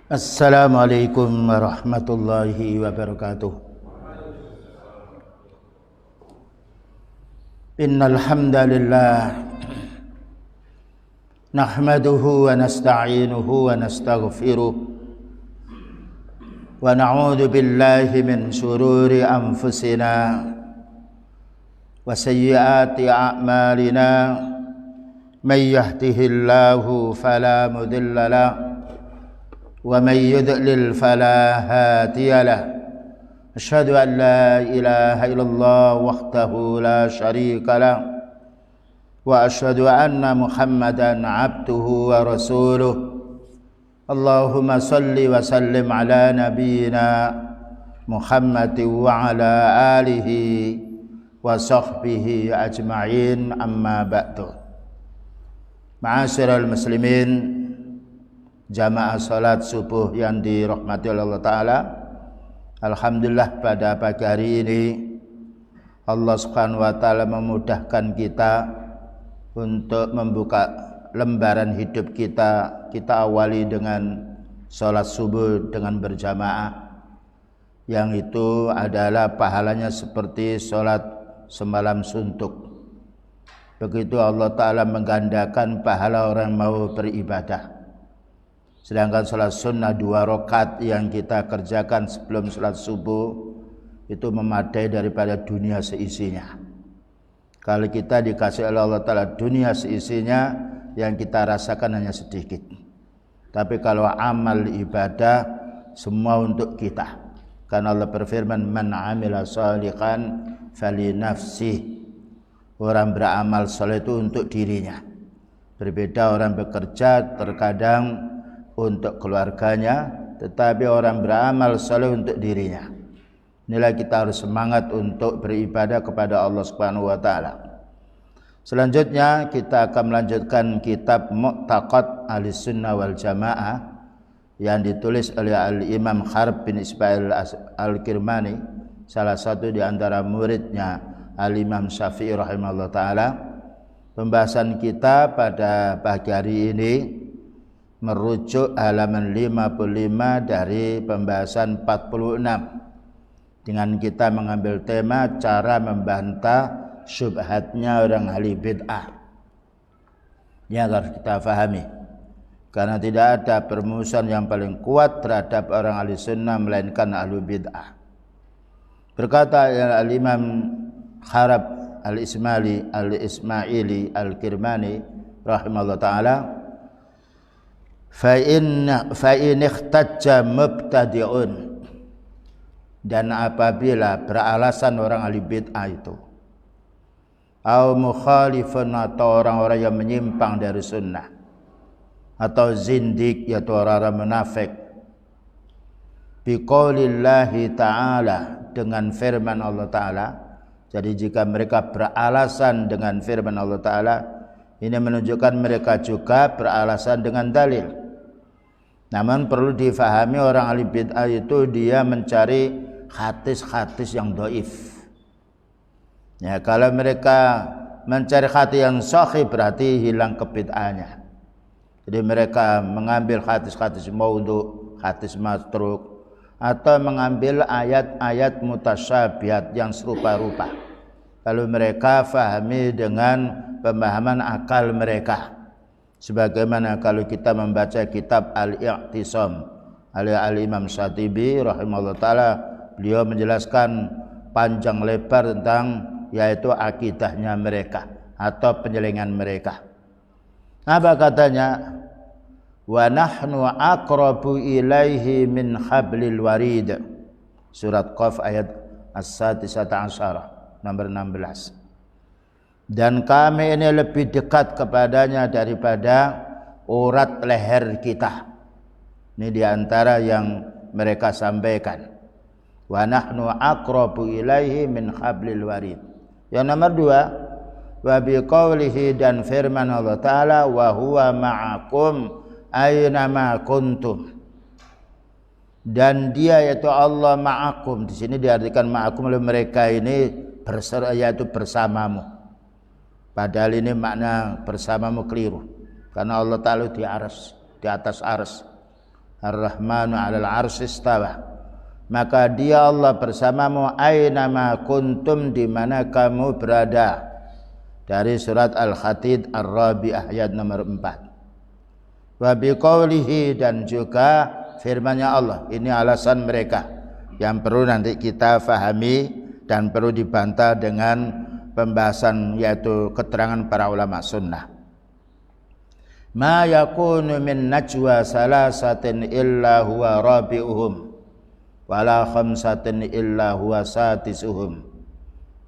Assalamualaikum warahmatullahi wabarakatuh. Innal hamdalillah nahmaduhu wa nasta'inuhu wa nastaghfiruh wa na'udzu billahi min shururi anfusina wa sayyiati a'malina may yahdihillahu fala mudilla lahu ومن يضلل فلا هادي له أشهد أن لا إله إلا الله وحده لا شريك له وأشهد أن محمدا عبده ورسوله اللهم صل وسلم على نبينا محمد وعلى آله وصحبه أجمعين أما بعد. Ma'asyiral muslimin, jamaah salat subuh yang dirahmati Allah Ta'ala. Alhamdulillah pada pagi hari ini Allah Subhanahu wa Ta'ala memudahkan kita untuk membuka lembaran hidup kita. Kita awali dengan salat subuh dengan berjamaah, yang itu adalah pahalanya seperti salat semalam suntuk. Begitu Allah Ta'ala menggandakan pahala orang mau beribadah. Sedangkan salat sunnah 2 rakaat yang kita kerjakan sebelum salat subuh itu memadai daripada dunia seisinya. Kalau kita dikasih oleh Allah Ta'ala dunia seisinya, yang kita rasakan hanya sedikit. Tapi kalau amal ibadah semua untuk kita. Karena Allah berfirman, man amila shalihan fali nafsih. Orang beramal saleh itu untuk dirinya. Berbeda orang bekerja terkadang untuk keluarganya, tetapi orang beramal saleh untuk dirinya. Inilah kita harus semangat untuk beribadah kepada Allah Subhanahu wa Ta'ala. Selanjutnya kita akan melanjutkan kitab Mu'taqad Ahlussunnah wal Jamaah yang ditulis oleh Al-Imam Harb bin Ismail Al-Kirmani, salah satu di antara muridnya Al-Imam Syafi'i rahimahullah ta'ala. Pembahasan kita pada pagi hari ini merujuk halaman 55 dari pembahasan 46, dengan kita mengambil tema cara membantah syubhatnya orang ahli bid'ah. Ini harus kita fahami, karena tidak ada permusuhan yang paling kuat terhadap orang ahli sunnah melainkan ahli bid'ah. Berkata Al-Imam Harb Al-Ismaili Al-Kirmani rahimahullah ta'ala, fa in ikhtajja mubtadi'un, dan apabila beralasan orang ahli bid'ah itu, au mukhalifun, atau orang-orang yang menyimpang dari sunnah, atau zindik, yaitu orang-orang munafik, biqaulillahi ta'ala, dengan firman Allah Ta'ala. Jadi jika mereka beralasan dengan firman Allah Ta'ala, ini menunjukkan mereka juga beralasan dengan dalil. Namun perlu difahami orang ahli bid'ah itu dia mencari hadis-hadis yang dhaif. Ya, kalau mereka mencari hadis yang sahih berarti hilang kebid'ahnya. Jadi mereka mengambil hadis-hadis maudhu, hadis matruk, atau mengambil ayat-ayat mutasyabihat yang serupa-rupa. Lalu mereka fahami dengan pemahaman akal mereka. Sebagaimana kalau kita membaca kitab Al-I'tisam oleh Al-Imam Syatibi rahimahullah ta'ala, beliau menjelaskan panjang lebar tentang yaitu akidahnya mereka atau penyelengan mereka. Apa katanya? Wa nahnu aqrabu ilaihi min hablil warid. Surat Qaf ayat as-sadisata asyarah, nomor 16. Dan kami ini lebih dekat kepadanya daripada urat leher kita. Ini diantara yang mereka sampaikan. Wa nahnu aqrabu ilaihi min hablil warid. Yang nomor 2, wa biqaulihi, dan firman Allah Ta'ala, wa huwa ma'akum aina ma kuntum. Dan dia yaitu Allah ma'akum. Di sini diartikan ma'akum oleh mereka ini yaitu bersamamu. Padahal ini makna bersamamu keliru, karena Allah Ta'ala di atas arsy. Ar-Rahmanu 'alal 'arsy istawa. Maka dia Allah bersamamu aina ma kuntum, di mana kamu berada. Dari surat Al-Hadid Ar-Rabi'ah ayat nomor 4. Wa biqaulihi, dan juga firman-Nya Allah. Ini alasan mereka yang perlu nanti kita fahami dan perlu dibantah dengan pembahasan, yaitu keterangan para ulama sunnah. Ma yakunu min najwa salasatin illa huwa rabi'uhum wala khamsatin illa huwa sadisuhum.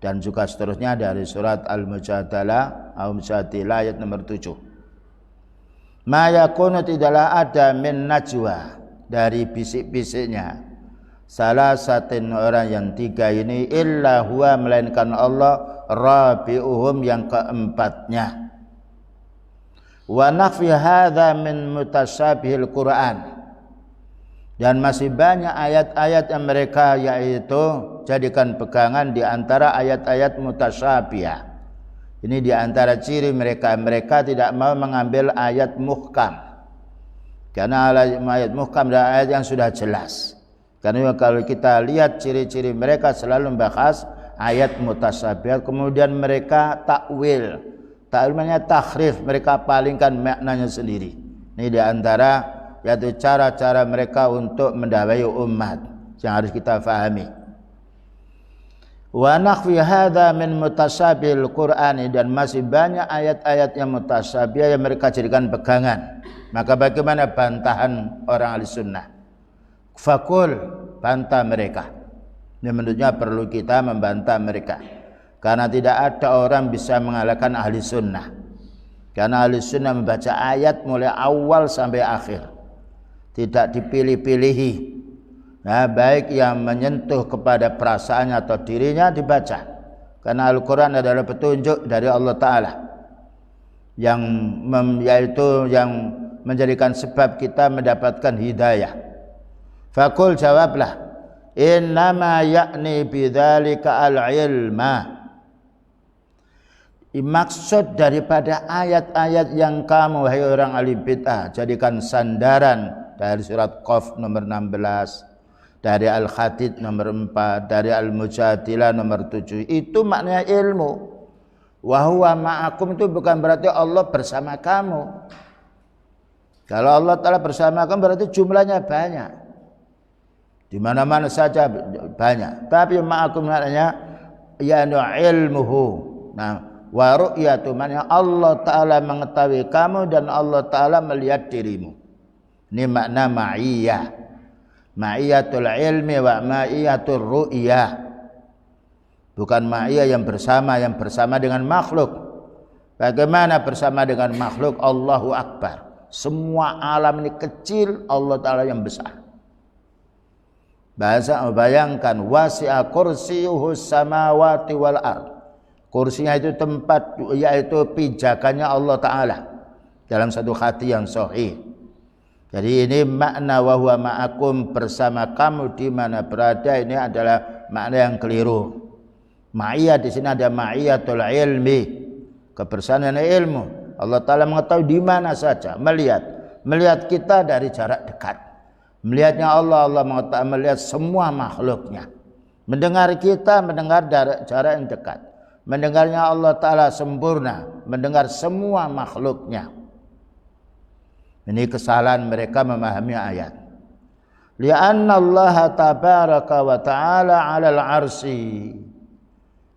Dan juga seterusnya dari surat Al-Mujadalah ayat nomor 7. Ma yakunu, tidaklah ada, min najwa, dari bisik-bisiknya, salasatin, orang yang tiga ini, illa huwa, melainkan Allah, rabi'uhum, yang keempatnya. Wa nafi hadza min mutasyabihil Qur'an, dan masih banyak ayat-ayat yang mereka yaitu jadikan pegangan di antara ayat-ayat mutasyabihah. Ini di antara ciri mereka, mereka tidak mau mengambil ayat muhkam, karena ayat muhkam adalah ayat yang sudah jelas. Karena kalau kita lihat ciri-ciri mereka selalu membahas ayat mutasyabihah, kemudian mereka takwil, takwilnya tahrif, mereka palingkan maknanya sendiri. Ini di antara yaitu cara-cara mereka untuk mendakwai umat yang harus kita fahami. Wa nakhfi hadza min mutasyabil Qur'ani, dan masih banyak ayat-ayat yang mutasyabih yang mereka jadikan pegangan. Maka bagaimana bantahan orang ahli sunnah? Fakul, bantah mereka. Ini menurutnya perlu kita membantah mereka, karena tidak ada orang bisa mengalahkan ahli sunnah. Karena ahli sunnah membaca ayat mulai awal sampai akhir, tidak dipilih-pilihi. Nah, baik yang menyentuh kepada perasaannya atau dirinya dibaca, karena Al-Quran adalah petunjuk dari Allah Ta'ala yang yaitu yang menjadikan sebab kita mendapatkan hidayah. Fakul, jawablah, innama yakni bidzalika al-ilma. Maksud daripada ayat-ayat yang kamu, wahai orang ahli bid'ah, jadikan sandaran, dari surat Qaf nomor 16, dari Al-Hadid nomor 4, dari Al-Mujadilah nomor 7, itu maknanya ilmu. Wa huwa ma'akum itu bukan berarti Allah bersama kamu. Kalau Allah Ta'ala bersama kamu berarti jumlahnya banyak, di mana-mana saja banyak. Tapi ma'akum maknanya ya'nu ilmuhu. Nah, wa ru'yatu, maknanya Allah Ta'ala mengetahui kamu dan Allah Ta'ala melihat dirimu. Ini makna ma'iyah. Ma'iyatul ilmi wa ma'iyatul ru'yah. Bukan ma'iyah yang bersama dengan makhluk. Bagaimana bersama dengan makhluk? Allahu Akbar. Semua alam ini kecil, Allah Ta'ala yang besar. Bayangkan, wasi'a kursiyuhu samawati wal ard. Kursinya itu tempat, yaitu pijakannya Allah Ta'ala, dalam satu hadis yang sahih. Jadi ini makna wa huwa ma'akum, bersama kamu di mana berada, ini adalah makna yang keliru. Ma'iyah di sini ada ma'iyatul ilmi, kebersamaan ilmu. Allah Ta'ala mengetahui di mana saja, melihat kita dari jarak dekat. Melihatnya Allah melihat semua makhluknya. Mendengar kita, mendengar dari jarak yang dekat. Mendengarnya Allah Ta'ala sempurna, mendengar semua makhluknya. Ini kesalahan mereka memahami ayat. Li'anna Allah tabaraka wa ta'ala 'alal 'arsy.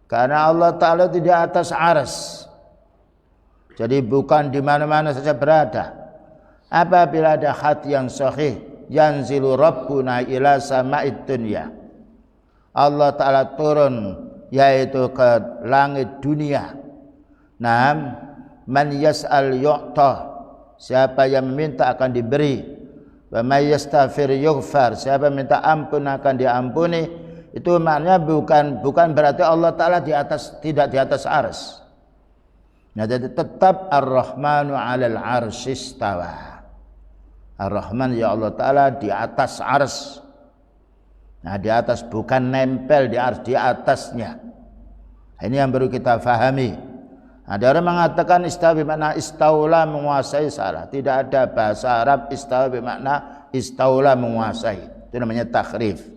Karena Allah Ta'ala di atas ars. Jadi bukan di mana-mana saja berada. Apabila ada hadis yang sahih, yanzilu rabbuna ila sama'id dunya. Allah Ta'ala turun yaitu ke langit dunia. Naam, man yas'al yu'ta. Siapa yang meminta akan diberi. Wa may yastaghfir yughfar. Siapa minta ampun akan diampuni. Itu maknanya bukan berarti Allah Ta'ala tidak di atas ars. Nah, jadi tetap Ar-Rahmanu 'alal 'arsy istawa. Ar-Rahman, ya Allah Ta'ala di atas ars. Nah, di atas, bukan nempel di ars, di atasnya. Ini yang perlu kita fahami. Ada orang mengatakan istawa bermakna istaula, menguasai, salah. Tidak ada bahasa Arab istawa bermakna istaula, menguasai. Itu namanya tahrif.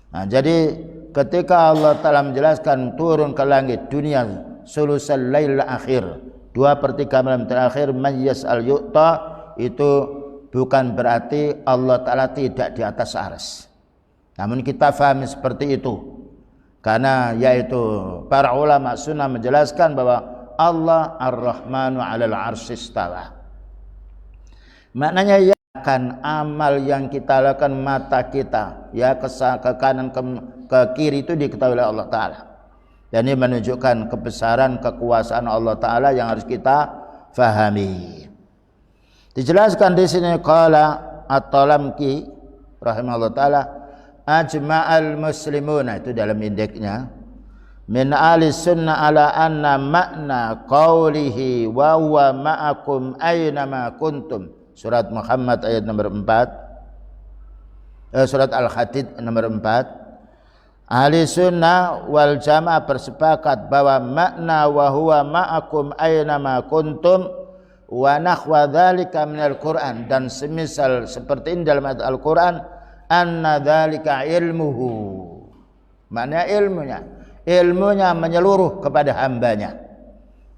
Nah, jadi ketika Allah Ta'ala menjelaskan turun ke langit dunia sulusal lail akhir, 2/3 malam terakhir, man yas'al yu'ta, itu bukan berarti Allah Ta'ala tidak di atas arsy. Namun kita fahami seperti itu, karena yaitu para ulama sunnah menjelaskan bahwa Allah Ar-Rahmanu 'alal 'arsy istawa. Maknanya ya, akan amal yang kita lakukan, mata kita ya ke kanan ke kiri itu diketahui oleh Allah Ta'ala. Dan ini menunjukkan kebesaran kekuasaan Allah Ta'ala yang harus kita fahami. Dijelaskan di sini qala At-Talamki rahimahullah ta'ala, ajma'al muslimuna, itu dalam indeksnya, min ahli sunnah ala anna makna qawlihi wa huwa ma'akum aynama kuntum, surat Muhammad ayat nomor 4, surat Al-Hadid nomor 4. Ahli sunnah wal jamaah bersepakat bahwa makna wa huwa ma'akum aynama kuntum wa nahwa dzalika minal Qur'an, dan semisal seperti ini dalam ayat Al-Qur'an, anna dzalika ilmuhu, maknanya ilmunya menyeluruh kepada hambanya.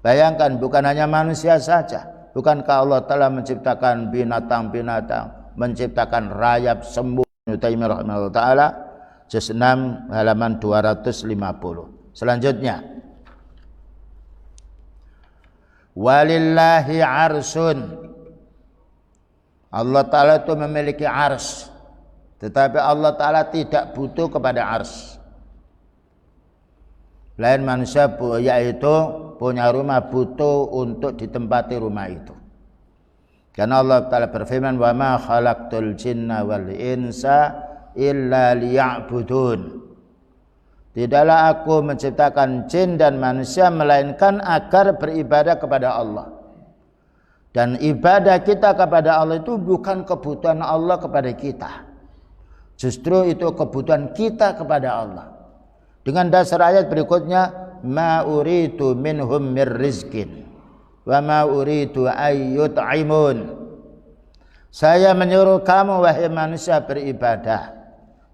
Bayangkan, bukan hanya manusia saja. Bukankah Allah Ta'ala menciptakan binatang-binatang, menciptakan rayap, sembuh. Ibnu Taimiyah rahimahullah ta'ala, juz 6 halaman 250. Selanjutnya, walillahi arsun, Allah Ta'ala itu memiliki ars, tetapi Allah Ta'ala tidak butuh kepada ars. Lain manusia yaitu punya rumah, butuh untuk ditempati rumah itu. Karena Allah Ta'ala berfirman, wa ma khalaqtul jinna wal insa illa liya'budun. Tidaklah aku menciptakan jin dan manusia melainkan agar beribadah kepada Allah. Dan ibadah kita kepada Allah itu bukan kebutuhan Allah kepada kita, justru itu kebutuhan kita kepada Allah. Dengan dasar ayat berikutnya, ma uridu minhum mir rizkin wa ma uridu ayyut'imun. Saya menyuruh kamu wahai manusia beribadah,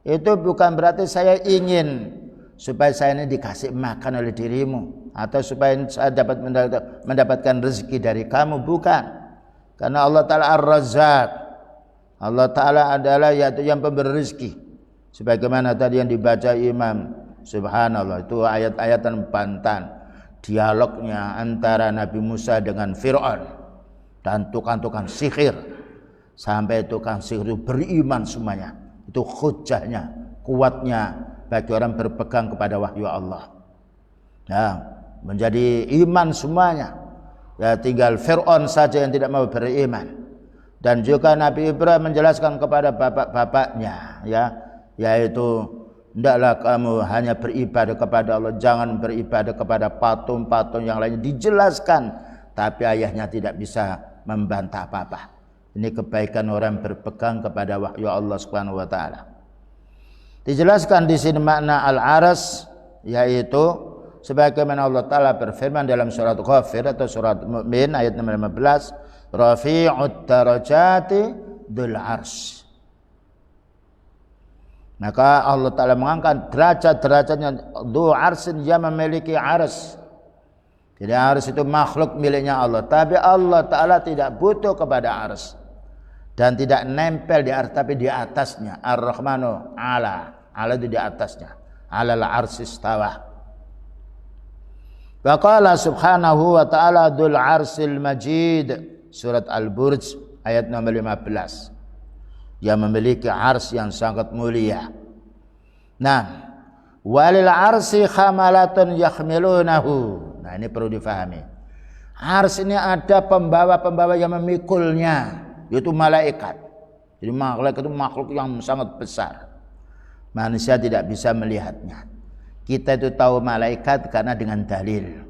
itu bukan berarti saya ingin supaya saya ini dikasih makan oleh dirimu, atau supaya saya dapat mendapatkan rezeki dari kamu, bukan. Karena Allah Ta'ala Ar-Razzaq, Allah Ta'ala adalah yaitu yang pemberi rezeki. Sebagaimana tadi yang dibaca Imam, subhanallah, itu ayat-ayatan bantan dialognya antara Nabi Musa dengan Fir'aun dan tukang-tukang sihir, sampai tukang sihir itu beriman semuanya. Itu hujahnya, kuatnya bagi orang berpegang kepada wahyu Allah. Nah, menjadi iman semuanya. Ya, tinggal Fir'aun saja yang tidak mau beriman. Dan juga Nabi Ibrahim menjelaskan kepada bapak-bapaknya, ya, yaitu hendaklah kamu hanya beribadah kepada Allah, jangan beribadah kepada patung-patung yang lainnya. Dijelaskan, tapi ayahnya tidak bisa membantah apa-apa. Ini kebaikan orang berpegang kepada wahyu Allah Subhanahu wa taala. Dijelaskan di sini makna al-aras, yaitu sebagaimana Allah Ta'ala berfirman dalam surat Ghafir atau surat Mu'min ayat nomor 15, rafi'ud darajati dzul arsy. Maka Allah Ta'ala mengangkat derajat-derajatnya dzul arsy, dia memiliki ars. Jadi ars itu makhluk miliknya Allah, tapi Allah Ta'ala tidak butuh kepada ars dan tidak nempel di ars, tapi di atasnya. Ar-Rahmanu ala itu di atasnya, alal arsy istawa. Wa qala subhanahu wa ta'ala dzul arsyil majid, surat Al-Burj ayat nomor 15. Dia memiliki ars yang sangat mulia. Nah, walil arsy khamalatun yahmilunahu. Nah, ini perlu difahami. Ars ini ada pembawa-pembawa yang memikulnya, yaitu malaikat. Jadi malaikat itu makhluk yang sangat besar. Manusia tidak bisa melihatnya. Kita itu tahu malaikat karena dengan dalil.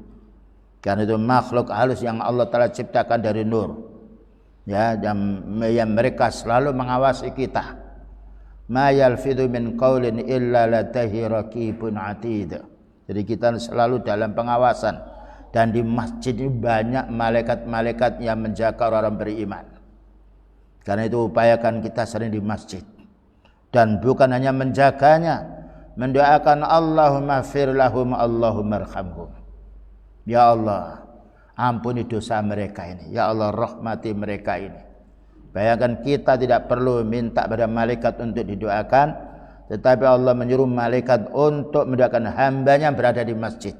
Karena itu makhluk halus yang Allah Ta'ala ciptakan dari nur. Ya, yang mereka selalu mengawasi kita. Ma yalfidhu min qaulin illa ladaihi raqibun atid. Jadi kita selalu dalam pengawasan. Dan di masjid ini banyak malaikat-malaikat yang menjaga orang beriman. Karena itu upayakan kita sering di masjid. Dan bukan hanya menjaganya, mendoakan Allahumma fir lahum, Allahumma arhamhum. Ya Allah, ampuni dosa mereka ini. Ya Allah, rahmati mereka ini. Bayangkan kita tidak perlu minta pada malaikat untuk didoakan, tetapi Allah menyuruh malaikat untuk mendoakan hambanya yang berada di masjid.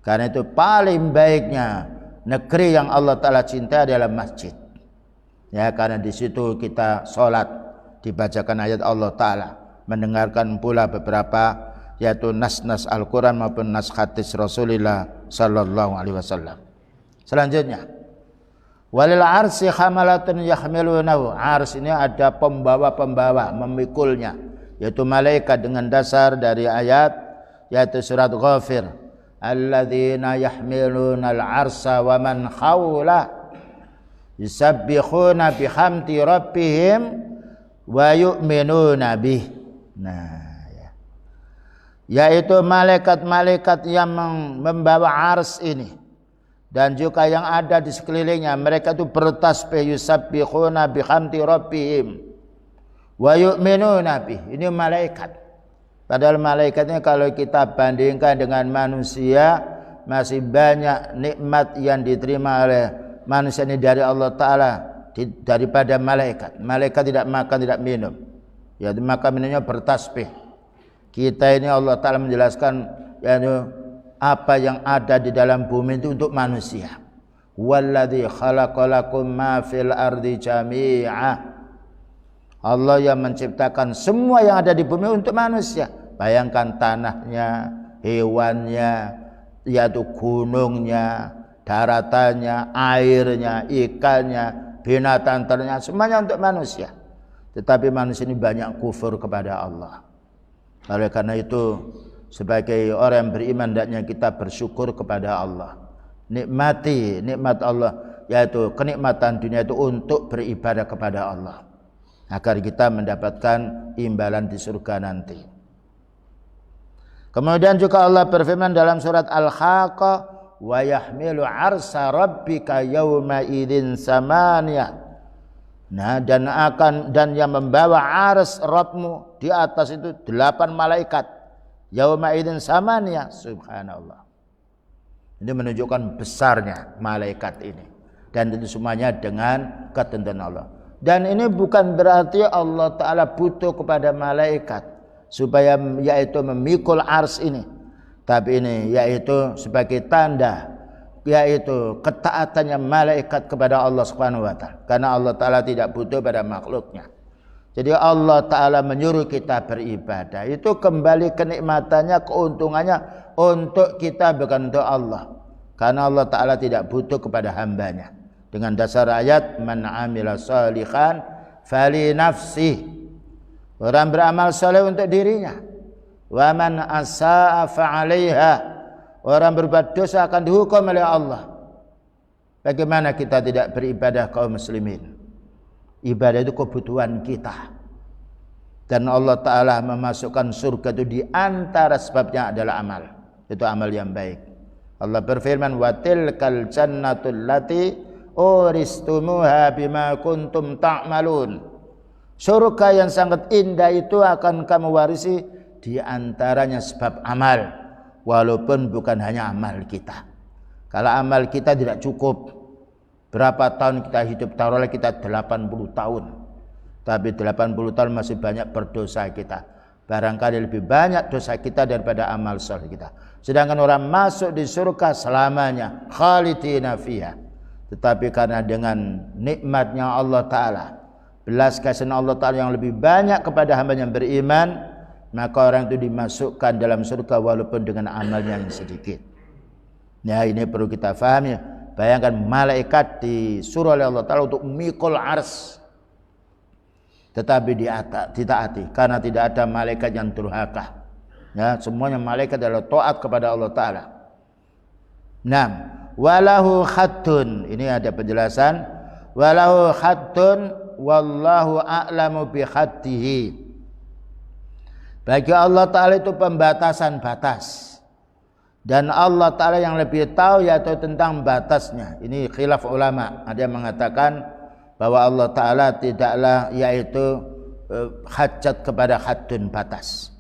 Karena itu paling baiknya negeri yang Allah Ta'ala cintai adalah masjid. Ya, karena di situ kita sholat, dibacakan ayat Allah Ta'ala, mendengarkan pula beberapa yaitu nas-nas Al-Quran maupun nas hadis Rasulullah Sallallahu Alaihi Wasallam. Selanjutnya, walil arsi hamalatun yahmilunahu. Ars ini ada pembawa-pembawa memikulnya, yaitu malaikat dengan dasar dari ayat yaitu surat Ghafir. Alladzina yahmilunal arsa wa man hawla yusabbihuna bihamdi rabbihim wa yu'minuna bih. Nah, ya. Yaitu malaikat-malaikat yang membawa ars ini dan juga yang ada di sekelilingnya, mereka itu bertasbih, yusabbihuna bihamdi rabbihim wa yu'minuna bih. Ini malaikat. Padahal malaikatnya kalau kita bandingkan dengan manusia, masih banyak nikmat yang diterima oleh manusia ini dari Allah Ta'ala daripada malaikat. Malaikat tidak makan, tidak minum, ya, makan minumnya bertasbih. Kita ini Allah Ta'ala menjelaskan yaitu apa yang ada di dalam bumi itu untuk manusia. Walladzi khalaqalakum ma fil ardi jami'a. Allah yang menciptakan semua yang ada di bumi untuk manusia. Bayangkan tanahnya, hewannya, yaitu gunungnya, daratannya, airnya, ikannya, binatang ternak, semuanya untuk manusia. Tetapi manusia ini banyak kufur kepada Allah. Oleh karena itu, sebagai orang yang beriman hendaknya kita bersyukur kepada Allah. Nikmati nikmat Allah, yaitu kenikmatan dunia itu untuk beribadah kepada Allah, agar kita mendapatkan imbalan di surga nanti. Kemudian juga Allah berfirman dalam surat Al-Haqqah, wa yahmilu arsa rabbika yawma idzin samaniya. Nah, dan yang membawa ars Rabbmu di atas itu 8 malaikat. Yawma idzin samaniya. Subhanallah. Ini menunjukkan besarnya malaikat ini, dan itu semuanya dengan ketentuan Allah. Dan ini bukan berarti Allah Ta'ala butuh kepada malaikat supaya yaitu memikul ars ini, tapi ini yaitu sebagai tanda yaitu ketaatannya malaikat kepada Allah Subhanahu wa Ta'ala, karena Allah Ta'ala tidak butuh pada makhluknya. Jadi Allah Ta'ala menyuruh kita beribadah, itu kembali kenikmatannya, keuntungannya untuk kita, bukan untuk Allah, karena Allah Ta'ala tidak butuh kepada hambanya. Dengan dasar ayat man amila shalihan fali nafsi, orang beramal saleh untuk dirinya, wa man asaa fa 'alaiha, orang berbuat dosa akan dihukum oleh Allah. Bagaimana kita tidak beribadah kaum muslimin? Ibadah itu kebutuhan kita, dan Allah Ta'ala memasukkan surga itu di antara sebabnya adalah amal, itu amal yang baik. Allah berfirman, wa tilkal jannatul lati uristumuha bima kuntum ta'malun. Surga yang sangat indah itu akan kamu warisi di antaranya sebab amal, walaupun bukan hanya amal kita. Kalau amal kita tidak cukup, berapa tahun kita hidup, taruhlah kita 80 tahun, tapi 80 tahun masih banyak berdosa kita. Barangkali lebih banyak dosa kita daripada amal saleh kita. Sedangkan orang masuk di surga selamanya, khalidina fiha. Tetapi karena dengan nikmatnya Allah Ta'ala, belas kasihan Allah Ta'ala yang lebih banyak kepada hamba yang beriman, maka orang itu dimasukkan dalam surga walaupun dengan amalnya yang sedikit. Ya, ini perlu kita fahami. Bayangkan malaikat disuruh oleh Allah Ta'ala untuk mikul ars, tetapi ditaati, karena tidak ada malaikat yang durhaka. Ya, semuanya malaikat adalah taat kepada Allah Ta'ala. Nah, walahu khaddun, ini ada penjelasan, walahu khaddun wallahu a'lamu bi khaddihi. Bagi Allah Ta'ala itu pembatasan batas, Dan Allah Ta'ala yang lebih tahu yaitu tentang batasnya. Ini khilaf ulama. Ada yang mengatakan bahwa Allah Ta'ala tidaklah yaitu hajat kepada haddun batas.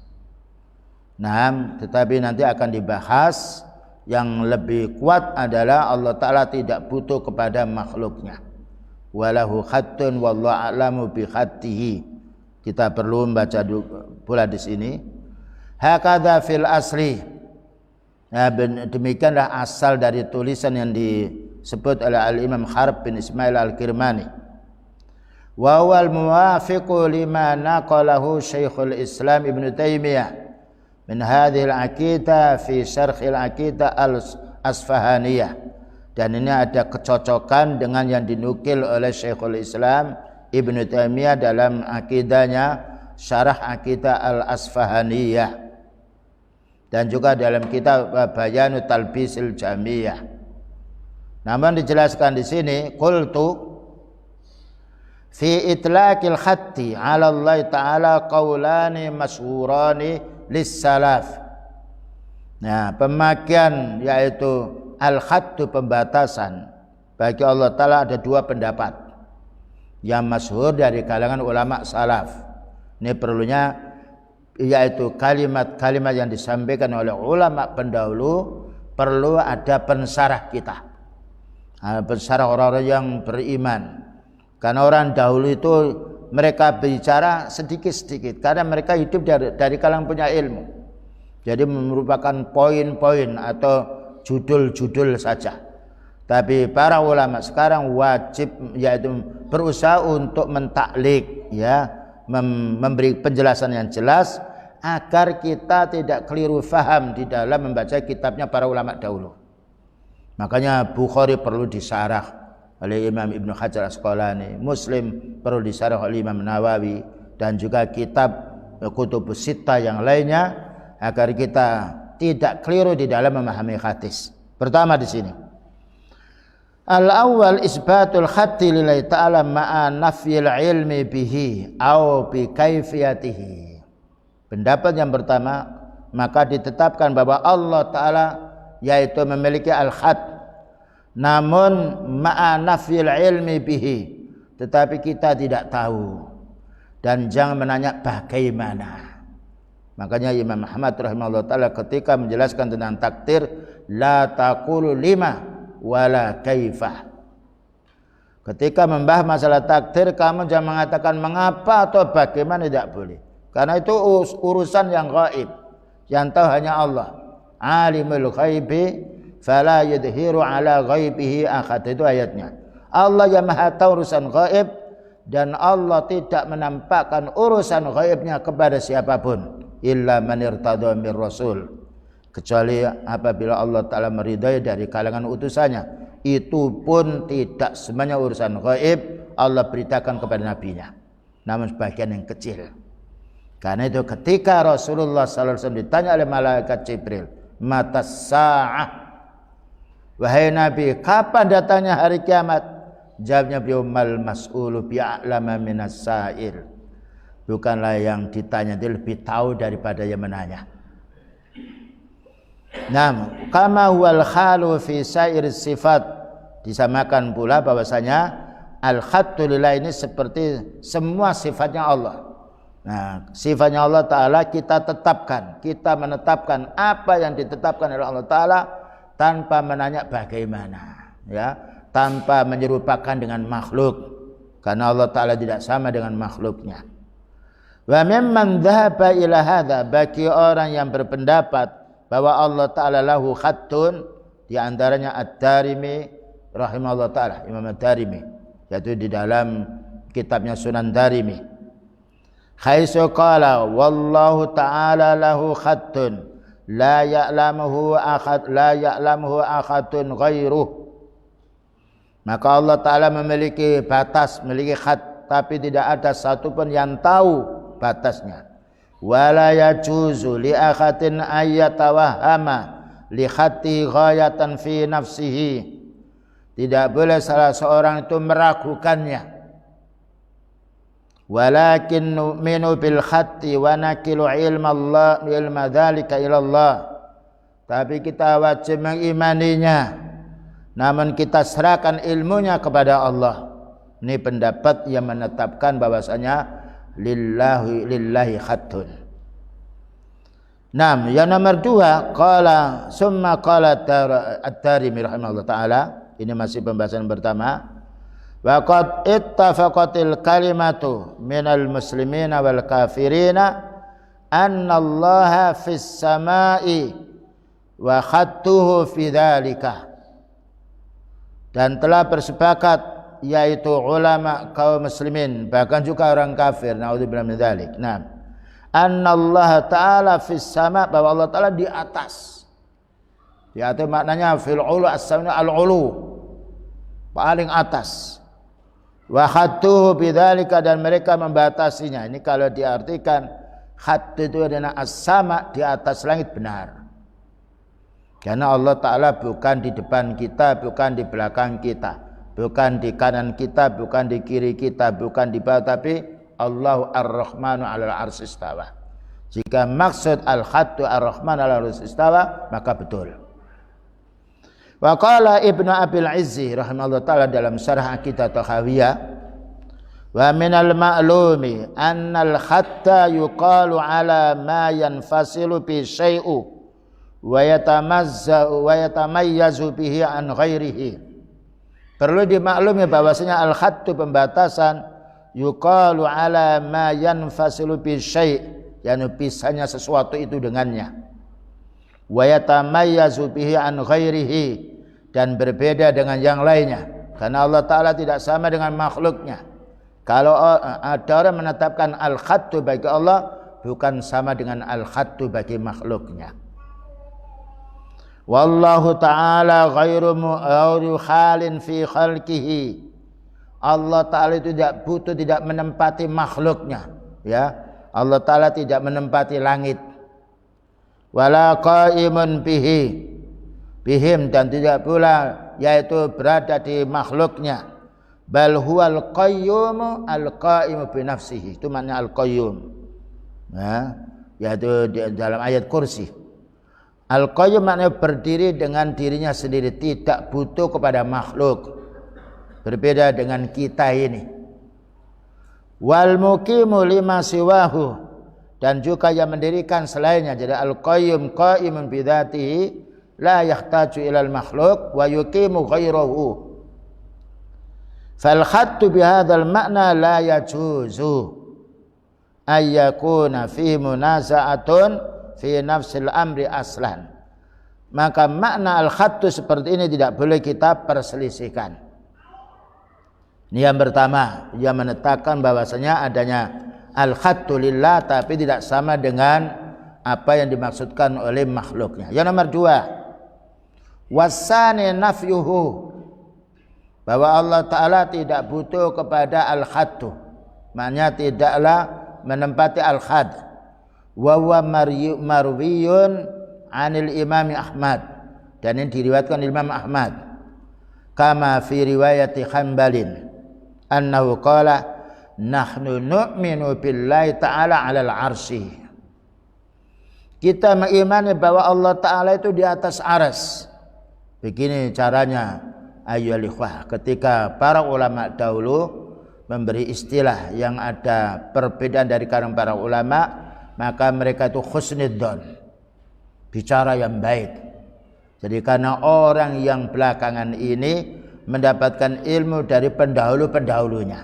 Nah, tetapi nanti akan dibahas yang lebih kuat adalah Allah Ta'ala tidak butuh kepada makhluknya. Walahu khattun wallahu a'lamu bi khattihi. Kita perlu membaca pula di sini. Hakadha fil asli. Nah, demikianlah asal dari tulisan yang disebut oleh Al-Imam Harb bin Ismail Al-Kirmani. Wa wal muwafiqu lima naqalahu Syekhul Islam Ibn Taimiyah min hadhil aqidah fi syarh al-aqidah al-Asfahaniyah. Dan ini ada kecocokan dengan yang dinukil oleh Syekhul Islam Ibn Taimiyah dalam akidahnya Syarah Aqidah al-Asfahaniyah. Dan juga dalam kitab Bayanu Talbisil Jamiyah. Namun dijelaskan di sini qultu fi itlaqil khatti 'ala Allah Ta'ala qaulani masyhurani lis-salaf. Nah, pemakaian yaitu al-khattu pembatasan bagi Allah Ta'ala ada dua pendapat yang masyhur dari kalangan ulama salaf. Ini perlunya yaitu kalimat-kalimat yang disampaikan oleh ulama pendahulu perlu ada pensarah kita, pensarah orang-orang yang beriman. Karena orang dahulu itu mereka bicara sedikit-sedikit karena mereka hidup dari kalangan punya ilmu. Jadi merupakan poin-poin atau judul-judul saja. Tapi para ulama sekarang wajib yaitu berusaha untuk mentaklik, ya, memberi penjelasan yang jelas agar kita tidak keliru faham di dalam membaca kitabnya para ulama dahulu. Makanya Bukhari perlu disarah oleh Imam Ibnu Hajar Asqalani, Muslim perlu disarah oleh Imam Nawawi, dan juga kitab Kutubus Sittah yang lainnya agar kita tidak keliru di dalam memahami hadis. Pertama di sini al-awwal isbatul khatti lillahi ta'ala ma'a nafyil ilmi bihi au bi kaifiyatihi. Pendapat yang pertama, maka ditetapkan bahwa Allah Ta'ala yaitu memiliki al-khat, namun ma'a nafyil ilmi bihi, tetapi kita tidak tahu dan jangan menanya bagaimana. Makanya Imam Ahmad rahimahullah ta'ala ketika menjelaskan tentang takdir, la taqulu lima wala kaifah. Ketika membahas masalah takdir, kamu jangan mengatakan mengapa atau bagaimana, tidak boleh. Karena itu urusan yang gaib, yang tahu hanya Allah. Alimul ghaibi fala yudhiru ala ghaibihi ahad, itu ayatnya. Allah yang maha tahu urusan gaib, dan Allah tidak menampakkan urusan gaibnya kepada siapapun illa man irtada mir rasul, kecuali apabila Allah Ta'ala meridai dari kalangan utusannya. Itu pun tidak semuanya urusan gaib Allah beritakan kepada nabinya, namun sebagian yang kecil. Karena itu ketika Rasulullah SAW ditanya oleh malaikat Jibril, mata sa'ah, wahai Nabi, kapan datangnya hari kiamat? Jawabnya beliau, mal mas'ulu bi'a'lama minas sa'il. Bukanlah yang ditanya itu lebih tahu daripada yang menanya. Naam, kama huwal khalu fi sair sifat, disamakan pula bahwasanya al-khattu lillah ini seperti semua sifatnya Allah. Nah, sifatnya Allah Ta'ala kita tetapkan, kita menetapkan apa yang ditetapkan oleh Allah Ta'ala tanpa menanya bagaimana, ya, tanpa menyerupakan dengan makhluk, karena Allah Ta'ala tidak sama dengan makhluknya. Wa mimman dhahaba ila hadha, bagi orang yang berpendapat bahwa Allah Ta'ala lahu khattun, di antaranya Ad-Darimi rahimahullah Ta'ala, Imam Ad-Darimi, yaitu di dalam kitabnya Sunan Darimi, khaisu qala wallahu ta'ala lahu khattun la ya'lamuhu ahadun ghairuh. Maka Allah Ta'ala memiliki batas, memiliki khat, tapi tidak ada satupun yang tahu batasnya. Wala yajuzu li akhatin ayyatawahama li khatti ghayatan fi nafsihi. Tidak boleh salah seorang itu meragukannya. Walakin nu'minu bil khatti wa nakilu ilma dzalika ila Allah. tapi kita wajib mengimaninya. Namun kita serahkan ilmunya kepada Allah. Ini pendapat yang menetapkan bahwasanya lillahi khattun. Yang nomor 2, summa qala at-Tarimi rahimahullah taala. Ini masih pembahasan pertama. Wa qad ittafaqatil kalimatu minal muslimina wal kafirina anna Allaha fis samai wa khattuhu fi dzalika. Dan telah bersepakat yaitu ulama kaum muslimin bahkan juga orang kafir, naudzubillah min dzalik. Anna Allah taala fis sama, bahwa Allah taala di atas. Di atas maknanya fil ulu, as-sama al-ulu, paling atas. Wa khattuhu bidzalika, dan mereka membatasinya. Ini kalau diartikan khatt itu adalah as-sama, di atas langit, benar. Karena Allah taala bukan di depan kita, bukan di belakang kita, bukan di kanan kita, bukan di kiri kita, bukan di bawah, tapi Allahu ar-Rahmanu 'alal 'arsy istawa. Jika maksud al-khattu ar-Rahman 'alal 'arsy istawa, maka betul. Wa qala Ibnu Abil Izzi rahimahullah taala dalam syarah Aqidah Tahawiyah, wa minal ma'lumi annal khatta yuqalu ala ma yanfasilu bi syai'u wa yatamayyazu bihi an ghairihi. Perlu dimaklumi bahwasanya al-khattu pembatasan yuqalu ala ma yanfasilu bi syai', yakni pisahnya sesuatu itu dengannya. Wa yatamayyazu bihi an ghairihi, dan berbeda dengan yang lainnya. Karena Allah taala tidak sama dengan makhluknya. Kalau ada orang menetapkan al-khattu bagi Allah, bukan sama dengan al-khattu bagi makhluknya. Wallahu ta'ala ghairu khalin fi khalqihi. Allah taala itu tidak butuh, tidak menempati makhluknya, ya. Allah taala tidak menempati langit. Wala qaimun bihim, dan tidak pula yaitu berada di makhluknya. Bal huwal qayyum al-qaimu bi nafsihi. Itu makna al-qayyum. Nah, yaitu dalam ayat kursi. Al-qayyum maknanya berdiri dengan dirinya sendiri, tidak butuh kepada makhluk. Berbeda dengan kita ini. Wal muqimu lima siwahu, dan juga yang mendirikan selainnya. Jadi al-qayyum qaimun bi dzatihi la yahtaju ilal makhluk wa yuqimu ghairahu. Fal khattu bi hadzal makna la yajuzu ay yakuna fi munaza'atun fi nafsil amri aslan. Maka makna al-khattu seperti ini tidak boleh kita perselisihkan. Ini yang pertama, yang menetapkan bahwasanya adanya al-khattu lillah, tapi tidak sama dengan apa yang dimaksudkan oleh makhluknya. Yang nomor 2, wasani nafyuhu, bahwa Allah taala tidak butuh kepada al-khattu, maknanya tidaklah menempati al-khadd. Wa huwa marwiyun 'anil Imam Ahmad, dan ini diriwayatkan Imam Ahmad, kama fi riwayati Hanbalin annahu qala nahnu nu'minu billahi ta'ala 'alal 'arsy. Kita mengimani bahwa Allah taala itu di atas arsy. Begini caranya ayyuhal ikhwah, ketika para ulama dahulu memberi istilah yang ada perbedaan dari kalangan para ulama, maka mereka itu husnudzon, bicara yang baik. Jadi karena orang yang belakangan ini mendapatkan ilmu dari pendahulu-pendahulunya,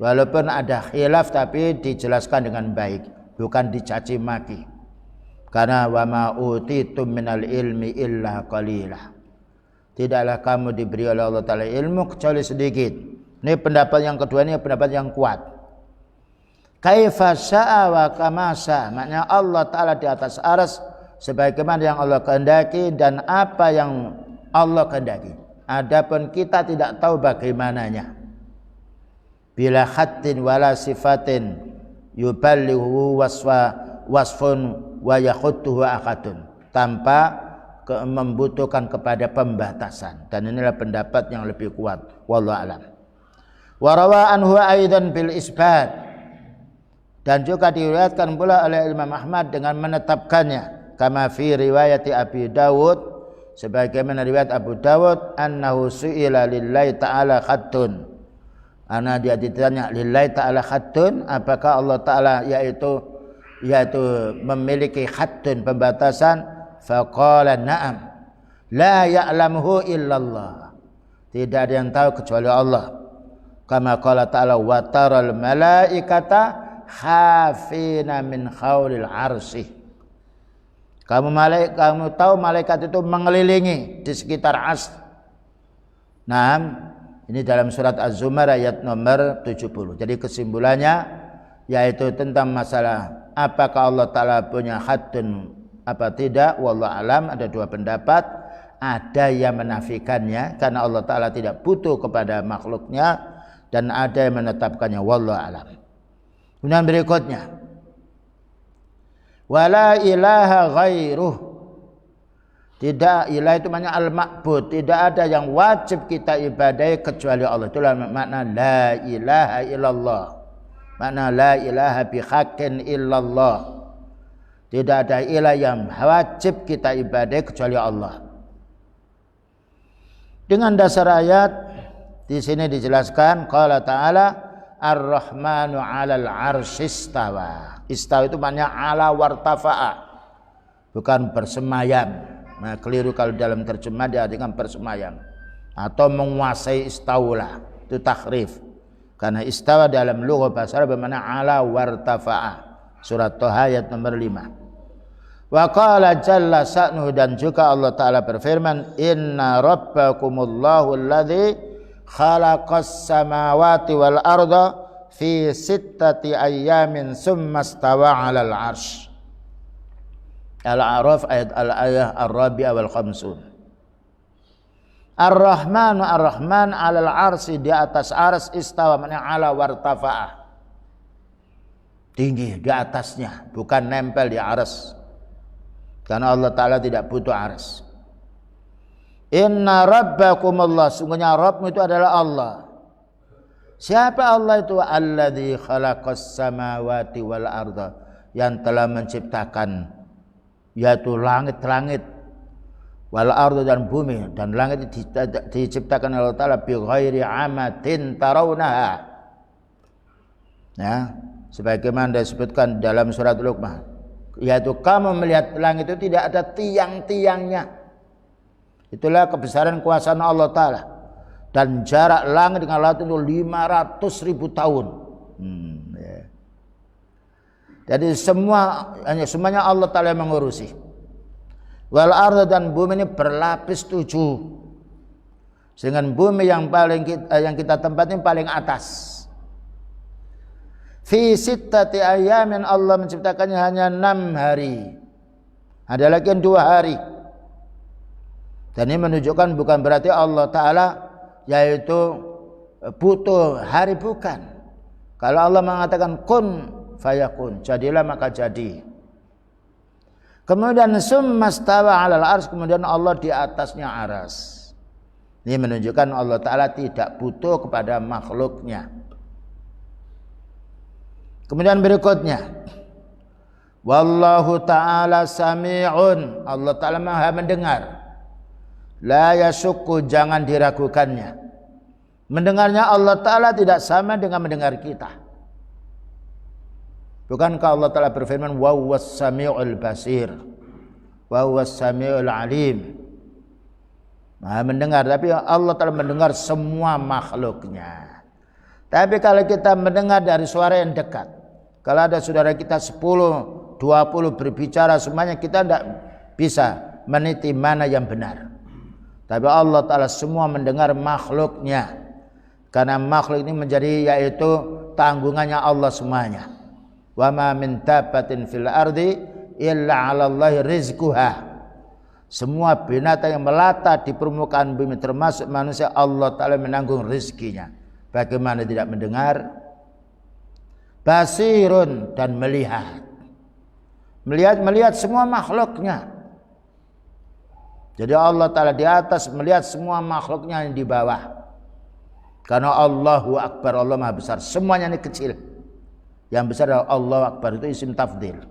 walaupun ada khilaf tapi dijelaskan dengan baik, bukan dicaci maki. Karena wa ma utitum minal ilmi illa qalila, tidaklah kamu diberi oleh Allah taala ilmu kecuali sedikit. Ini pendapat yang kedua, ini pendapat yang kuat. Kaifa syaa wa kama syaa, maknanya Allah taala di atas arsy sebagaimana yang Allah kehendaki dan apa yang Allah kehendaki. Adapun kita tidak tahu bagaimananya. Bila khattin wala sifatin yuballighu wasfun wa yakhuttuhu akhatun, tanpa membutuhkan kepada pembatasan. Dan inilah pendapat yang lebih kuat, wallahu alam. Wa rawa anhu aidan bil isbat, dan juga diriwayatkan pula oleh Imam Ahmad dengan menetapkannya, kama fi riwayat Abi Dawud, sebagaimana riwayat Abu Dawud, annahu su'ila lillahi ta'ala khattun. Ana dia ditanya lillahi ta'ala khattun, apakah Allah Ta'ala yaitu memiliki khattun, pembatasan? Faqala na'am la ya'lamuhu illallah, tidak ada yang tahu kecuali Allah. Kama qala ta'ala wa taral malaikata khafina min khawlil arsy. Kamu tahu malaikat itu mengelilingi di sekitar ars. Nah, ini dalam surat Az-Zumar ayat nomor 70. Jadi kesimpulannya yaitu tentang masalah apakah Allah Ta'ala punya khattun apa tidak, wallahu alam, ada dua pendapat. Ada yang menafikannya karena Allah Ta'ala tidak butuh kepada makhluknya, dan ada yang menetapkannya, wallahu alam. Kemudian berikutnya, wala ilaha ghairuh, tidak, ilah itu maknanya al-ma'bud, tidak ada yang wajib kita ibadahi kecuali Allah. Itulah makna la ilaha illallah, makna la ilaha bihaqqin illallah, tidak ada ilah yang wajib kita ibadahi kecuali Allah. Dengan dasar ayat di sini dijelaskan, qala ta'ala ar-rahmanu 'alal 'arsy istawa. Istawa itu maknanya ala wartafa'a, bukan bersemayam. Nah, keliru kalau dalam terjemah diartikan bersemayam atau menguasai istaulah, itu tahrif. Karena istawa dalam lugah bahasa Arab bermakna ala wartafa'a. Surat Thaha ayat nomor 5. Wa qala jalla sa'nuhu, dan juga Allah Ta'ala berfirman, inna rabbakumullahu alladzi khalaqas samawati wal arda fi sittati ayyamin summa stawa 'alal 'arsy. Al-A'raf ayat al-ayah ar-rabi'ah wal khamsun. Ar-Rahman 'alal 'arsy, di atas ars, istawa maknanya ala wartafa'ah, tinggi di atasnya, bukan nempel di ars. Karena Allah Ta'ala tidak butuh ars. Inna rabbakumullah, sungguhnya Rabbmu itu adalah Allah. Siapa Allah itu? Alladzi khalaqas samawati wal arda, yang telah menciptakan yaitu langit-langit, wal arda, dan bumi. Dan langit diciptakan oleh Allah Ta'ala bi ghairi amatin tarawnaha, ya, sebagaimana disebutkan dalam surat Luqman, yaitu kamu melihat langit itu tidak ada tiang-tiangnya. Itulah kebesaran kuasa Allah Ta'ala. Dan jarak langit dengan laut itu 500.000 tahun. Ya. Jadi semuanya Allah Ta'ala yang mengurusi. Wal arda, dan bumi ini berlapis 7. Dengan bumi yang kita tempatin paling atas. Fi sittati ayyamin, Allah menciptakannya hanya 6 hari. Ada lagi yang 2 hari. Dan ini menunjukkan bukan berarti Allah Ta'ala yaitu butuh hari, bukan. Kalau Allah mengatakan kun fayakun, jadilah maka jadi. Kemudian summa stawa 'alal 'arsy, kemudian Allah di atasnya aras. Ini menunjukkan Allah Ta'ala tidak butuh kepada makhluknya. Kemudian berikutnya, wallahu ta'ala sami'un, Allah Ta'ala maha mendengar. La yasukku, jangan diragukannya. Mendengarnya Allah Ta'ala tidak sama dengan mendengar kita. Bukankah Allah Ta'ala berfirman, wa huwas sami'ul basir, wa huwas sami'ul alim. Maha mendengar, tapi Allah Ta'ala mendengar semua makhluknya. Tapi kalau kita mendengar dari suara yang dekat, kalau ada saudara kita 10, 20 berbicara semuanya, kita tidak bisa meniti mana yang benar. Tapi Allah Ta'ala semua mendengar makhluknya. Karena makhluk ini menjadi yaitu tanggungannya Allah semuanya. Wa ma min dabbatin fil ardi illa 'alallahi rizquha. Semua binatang yang melata di permukaan bumi termasuk manusia, Allah Ta'ala menanggung rizkinya. Bagaimana tidak mendengar? Basirun, dan melihat. Melihat semua makhluknya. Jadi Allah Ta'ala di atas melihat semua makhluknya yang di bawah. Karena Allahu Akbar, Allah Maha Besar. Semuanya ini kecil. Yang besar adalah Allahu Akbar, itu isim tafdil.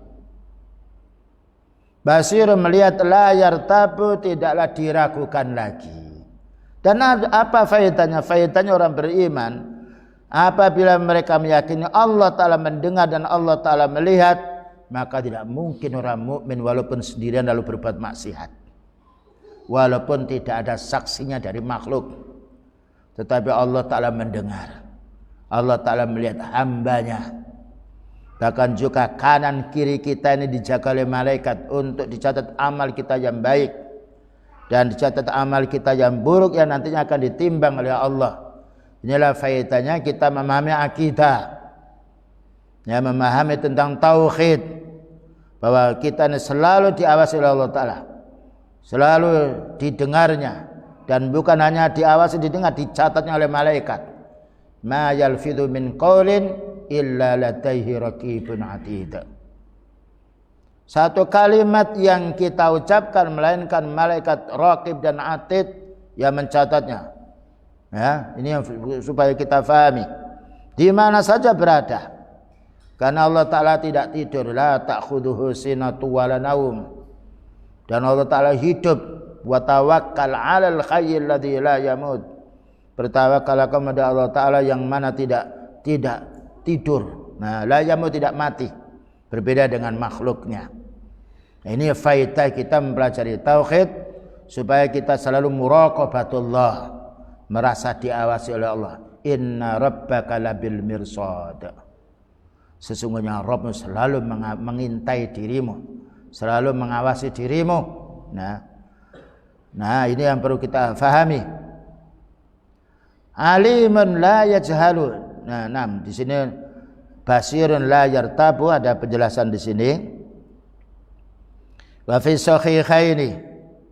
Basirun melihat, la yartabu tidaklah diragukan lagi. Dan apa faedahnya? Faedahnya orang beriman apabila mereka meyakini Allah Ta'ala mendengar dan Allah Ta'ala melihat, maka tidak mungkin orang mukmin walaupun sendirian lalu berbuat maksiat, walaupun tidak ada saksinya dari makhluk, tetapi Allah Ta'ala mendengar, Allah Ta'ala melihat hambanya. Bahkan juga kanan kiri kita ini dijaga oleh malaikat untuk dicatat amal kita yang baik dan dicatat amal kita yang buruk yang nantinya akan ditimbang oleh Allah. Inilah faedahnya kita memahami akidah, ya, memahami tentang tauhid, bahwa kita ini selalu diawasi oleh Allah Ta'ala, selalu didengarnya, dan bukan hanya diawasi, didengar, dicatatnya oleh malaikat. Ma yalfidhu min qaulin illa ladaihi raqibun atid. Satu kalimat yang kita ucapkan melainkan malaikat raqib dan atid yang mencatatnya. Ya, ini yang supaya kita fahami. Di mana saja berada. Karena Allah Ta'ala tidak tidur, la ta'khudhuhu sinatu wala naum. Dan Allah Ta'ala hidup, wa tawakkal 'alal hayyil ladzi la yamut. Bertawakallah kepada Allah Ta'ala yang mana tidak tidur. Nah, la yamut, tidak mati. Berbeda dengan makhluknya. Nah, ini faedah kita mempelajari tauhid supaya kita selalu muraqabatullah, merasa diawasi oleh Allah. Inna rabbaka labil mirsad. Sesungguhnya Rabbmu selalu mengintai dirimu, selalu mengawasi dirimu. Nah, ini yang perlu kita fahami. Alimun la yajhalun. Nah, di sini basirun la yartabu, ada penjelasan di sini. Wa fi sahihaini,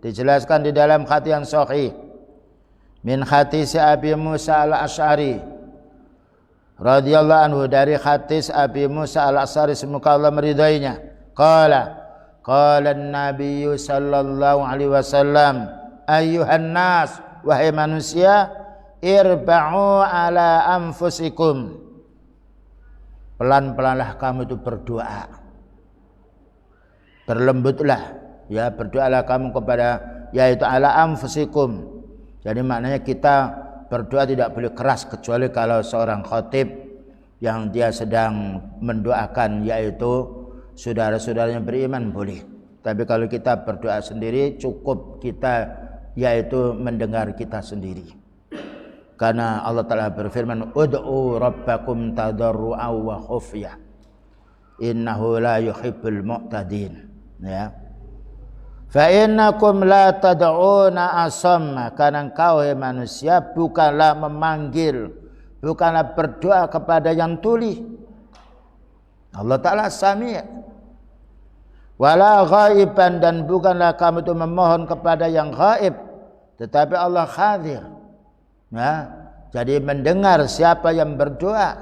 dijelaskan di dalam hadis yang sahih, min hadis Abi Musa al-Asy'ari radhiyallahu anhu, dari hadis Abi Musa al-Asy'ari semoga Allah meridainya. Qala an-nabiy sallallahu alaihi wasallam, ayyuhan nas, wahai manusia, irba'u ala anfusikum. Pelan-pelanlah kamu itu berdoa, berlembutlah, ya, berdoalah kamu kepada, yaitu ala anfusikum. Jadi maknanya kita berdoa tidak boleh keras, kecuali kalau seorang khatib yang dia sedang mendoakan yaitu saudara-saudaranya beriman boleh. Tapi kalau kita berdoa sendiri, cukup kita yaitu mendengar kita sendiri. Karena Allah Ta'ala berfirman, ud'u rabbakum tadarru'a wa khufyah, innahu la yuhibbul mu'tadin. Ya. Fa innakum la tad'una asamma, karena engkau manusia bukanlah memanggil, bukanlah berdoa kepada yang tuli. Allah Ta'ala sami'. Wala ghaiban, dan bukanlah kamu itu memohon kepada yang gaib, tetapi Allah hadir. Nah, jadi mendengar siapa yang berdoa.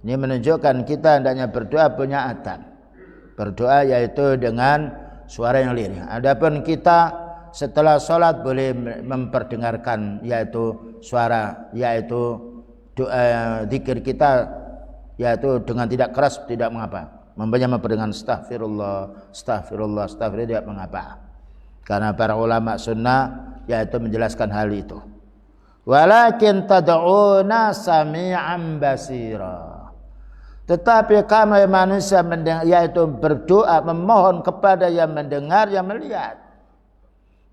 Ini menunjukkan kita hendaknya berdoa punya adab. Berdoa yaitu dengan suara yang lirih. Adapun kita setelah sholat boleh memperdengarkan yaitu suara, yaitu doa zikir kita, yaitu dengan tidak keras, tidak mengapa. Memperdengarkan dengan astaghfirullah, astaghfirullah, astaghfirullah, tidak mengapa. Karena para ulama sunnah yaitu menjelaskan hal itu. Walakin tad'una sami'an basira. Tetapi kami manusia mendengar, yaitu berdoa, memohon kepada yang mendengar, yang melihat.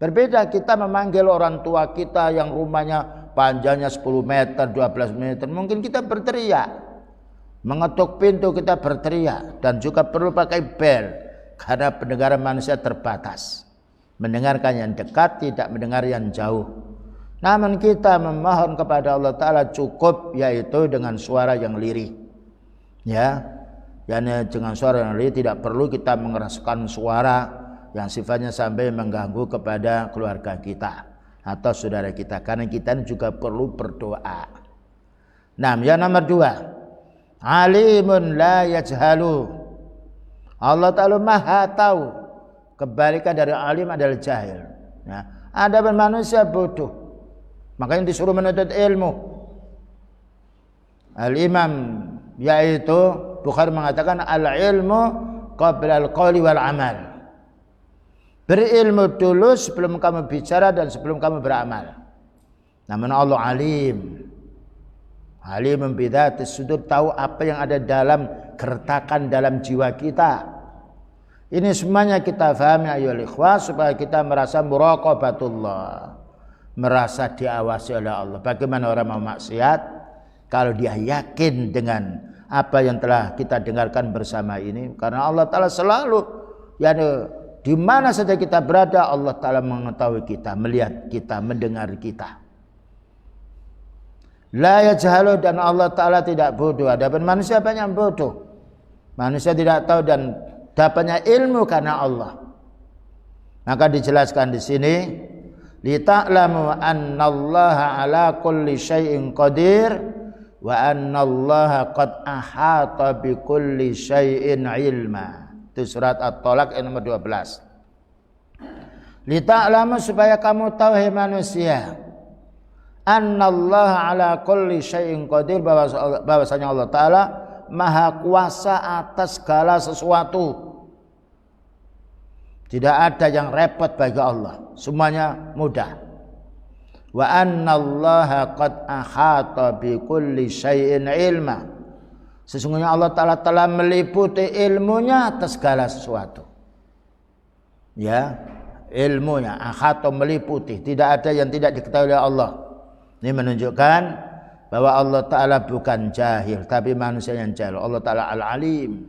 Berbeda kita memanggil orang tua kita yang rumahnya panjangnya 10 meter, 12 meter. Mungkin kita berteriak. Mengetuk pintu kita berteriak. Dan juga perlu pakai bel. Karena pendengaran manusia terbatas. Mendengarkan yang dekat, tidak mendengar yang jauh. Namun kita memohon kepada Allah Ta'ala cukup yaitu dengan suara yang lirih. Ya, dengan suara yang lirih, tidak perlu kita mengeraskan suara yang sifatnya sampai mengganggu kepada keluarga kita atau saudara kita. Karena kita juga perlu berdoa. Nah, yang nomor 2, alimun la yajhalu. Allah Ta'ala maha tahu. Kebalikan dari alim adalah jahil. Nah, ada manusia bodoh, makanya disuruh menuntut ilmu. Al-Imam yaitu Bukhari mengatakan al-ilmu qabla al-qawli wal amal. Berilmu dulu sebelum kamu bicara dan sebelum kamu beramal. Namun Allah alim. Alim bidatis sudur, tahu apa yang ada dalam gertakan dalam jiwa kita. Ini semuanya kita fahami ayyuhal ikhwah, supaya kita merasa muraqabatullah, merasa diawasi oleh Allah. Bagaimana orang mau maksiat kalau dia yakin dengan apa yang telah kita dengarkan bersama ini? Karena Allah Ta'ala selalu, di mana saja kita berada, Allah Ta'ala mengetahui kita, melihat kita, mendengar kita. La yajhalu, dan Allah Ta'ala tidak bodoh. Adapun manusia banyak bodoh. Manusia tidak tahu dan dapatnya ilmu karena Allah. Maka dijelaskan di sini, li ta'lamu annallaha ala kulli syai'in qadir wa annallaha qad ahata bi kulli syai'in ilma. Itu surat At-Tolak ayat nomor 12. Li ta'lamu, supaya kamu tahu hai manusia, annallaha ala kulli syai'in qadir, bahwasanya Allah Ta'ala maha kuasa atas segala sesuatu. Tidak ada yang repot bagi Allah, semuanya mudah. Wa annallaha qad ahata bi kulli syai'in ilma, sesungguhnya Allah Ta'ala telah meliputi ilmunya atas segala sesuatu. Ya, ilmunya ahata, meliputi, tidak ada yang tidak diketahui oleh Allah. Ini menunjukkan bahwa Allah Ta'ala bukan jahil, tapi manusia yang jahil. Allah Ta'ala al-alim.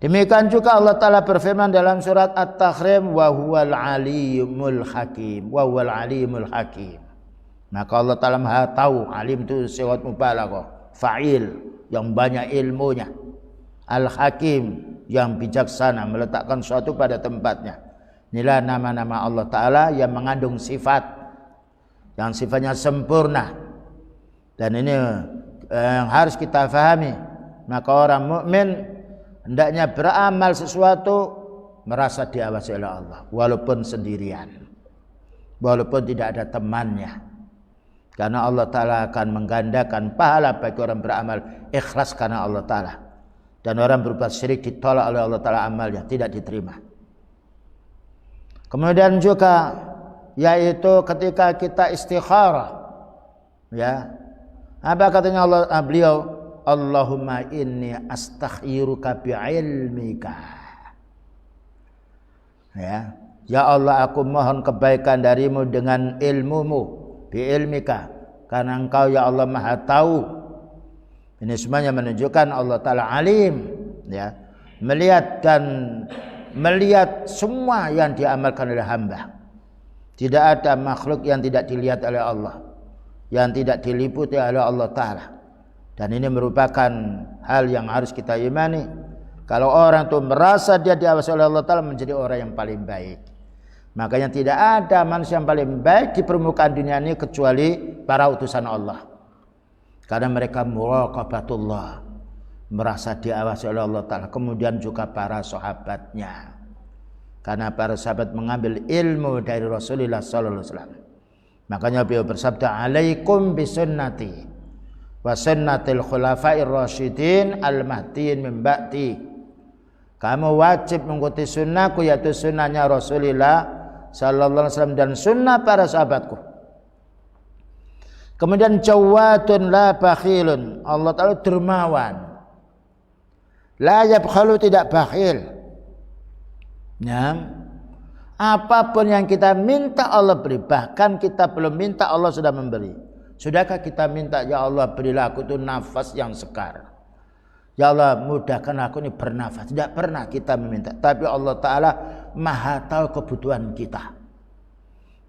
Demikian juga Allah Ta'ala berfirman dalam surat At-Tahrim, wa huwal alimul hakim, wa huwal alimul hakim. Maka Allah Ta'ala maha tahu. Alim itu sigat mubalaghah, fa'il, yang banyak ilmunya. Al-hakim, yang bijaksana, meletakkan sesuatu pada tempatnya. Inilah nama-nama Allah Ta'ala yang mengandung sifat yang sifatnya sempurna, dan ini yang harus kita fahami. Maka orang mukmin hendaknya beramal sesuatu merasa diawasi oleh Allah, walaupun sendirian, walaupun tidak ada temannya, karena Allah Ta'ala akan menggandakan pahala bagi orang beramal ikhlas karena Allah Ta'ala. Dan orang berbuat syirik ditolak oleh Allah Ta'ala, amalnya tidak diterima. Kemudian juga yaitu ketika kita istikharah, ya, apa katanya beliau, Allahumma inni astakhiruka bi'ilmika, ya Allah, aku mohon kebaikan darimu dengan ilmumu, bi'ilmika, karena engkau ya Allah maha tahu. Ini semuanya menunjukkan Allah Ta'ala alim, ya, melihat semua yang diamalkan oleh hamba. Tidak ada makhluk yang tidak dilihat oleh Allah, yang tidak diliputi oleh Allah Ta'ala. Dan ini merupakan hal yang harus kita imani. Kalau orang itu merasa dia diawasi oleh Allah Ta'ala, menjadi orang yang paling baik. Makanya tidak ada manusia yang paling baik di permukaan dunia ini kecuali para utusan Allah. Karena mereka muraqabatullah, merasa diawasi oleh Allah Ta'ala. Kemudian juga para sahabatnya, karena para sahabat mengambil ilmu dari Rasulullah sallallahu alaihi wasallam. Makanya beliau bersabda, alaikum bisunnati wa sunnatil khulafair rasyidin al-mahdiyyin min ba'di. Kamu wajib mengikuti sunnahku, yaitu sunnahnya Rasulullah sallallahu alaihi wasallam dan sunnah para sahabatku. Kemudian jawadun la bakhilun, Allah Ta'ala dermawan. La yabkhalu, tidak bakhil. Ya, apapun yang kita minta Allah beri, bahkan kita belum minta Allah sudah memberi. Sudahkah kita minta, ya Allah berilah aku itu nafas yang sekar, ya Allah mudahkan aku ini bernafas? Tidak pernah kita meminta, tapi Allah Ta'ala maha tahu kebutuhan kita.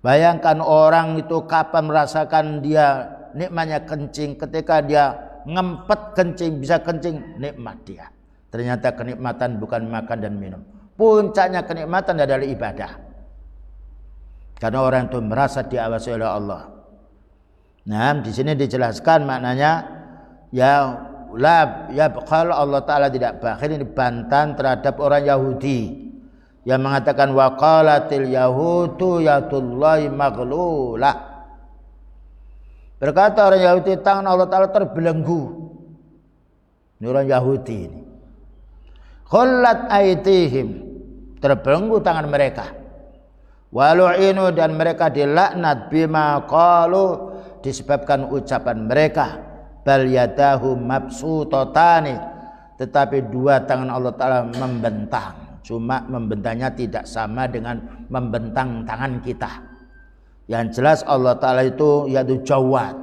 Bayangkan orang itu kapan merasakan dia nikmatnya kencing, ketika dia ngempet kencing, bisa kencing, nikmat dia. Ternyata kenikmatan bukan makan dan minum. Puncaknya kenikmatan adalah ibadah. Karena orang itu merasa diawasi oleh Allah. Nah, di sini dijelaskan maknanya, ya kalau Allah Ta'ala tidak bakhil. Ini bantahan terhadap orang Yahudi yang mengatakan waqalatil yahudu yadullahi maghlulah. Berkata orang Yahudi, tangan Allah Ta'ala terbelenggu. Ini orang Yahudi ini. Khullat aitihim, terbelenggu tangan mereka. Walu'inu, dan mereka dilaknat bima qalu, disebabkan ucapan mereka. Bal yadahu mabsutatani, tetapi dua tangan Allah Ta'ala membentang. Cuma membentangnya tidak sama dengan membentang tangan kita. Yang jelas Allah Ta'ala itu yaitu jawad.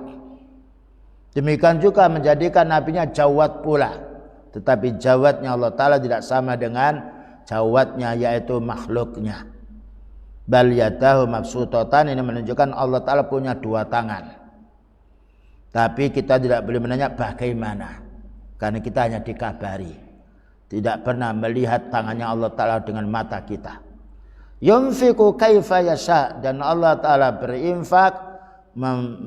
Demikian juga menjadikan nabinya jawad pula. Tetapi jawadnya Allah Ta'ala tidak sama dengan jawadnya yaitu makhluknya. Bal yadahu mabsutatan, ini menunjukkan Allah Ta'ala punya dua tangan. Tapi kita tidak boleh menanya bagaimana, karena kita hanya dikabari, tidak pernah melihat tangannya Allah Ta'ala dengan mata kita. Yunfiqu kaifa yasha, dan Allah Ta'ala berinfak,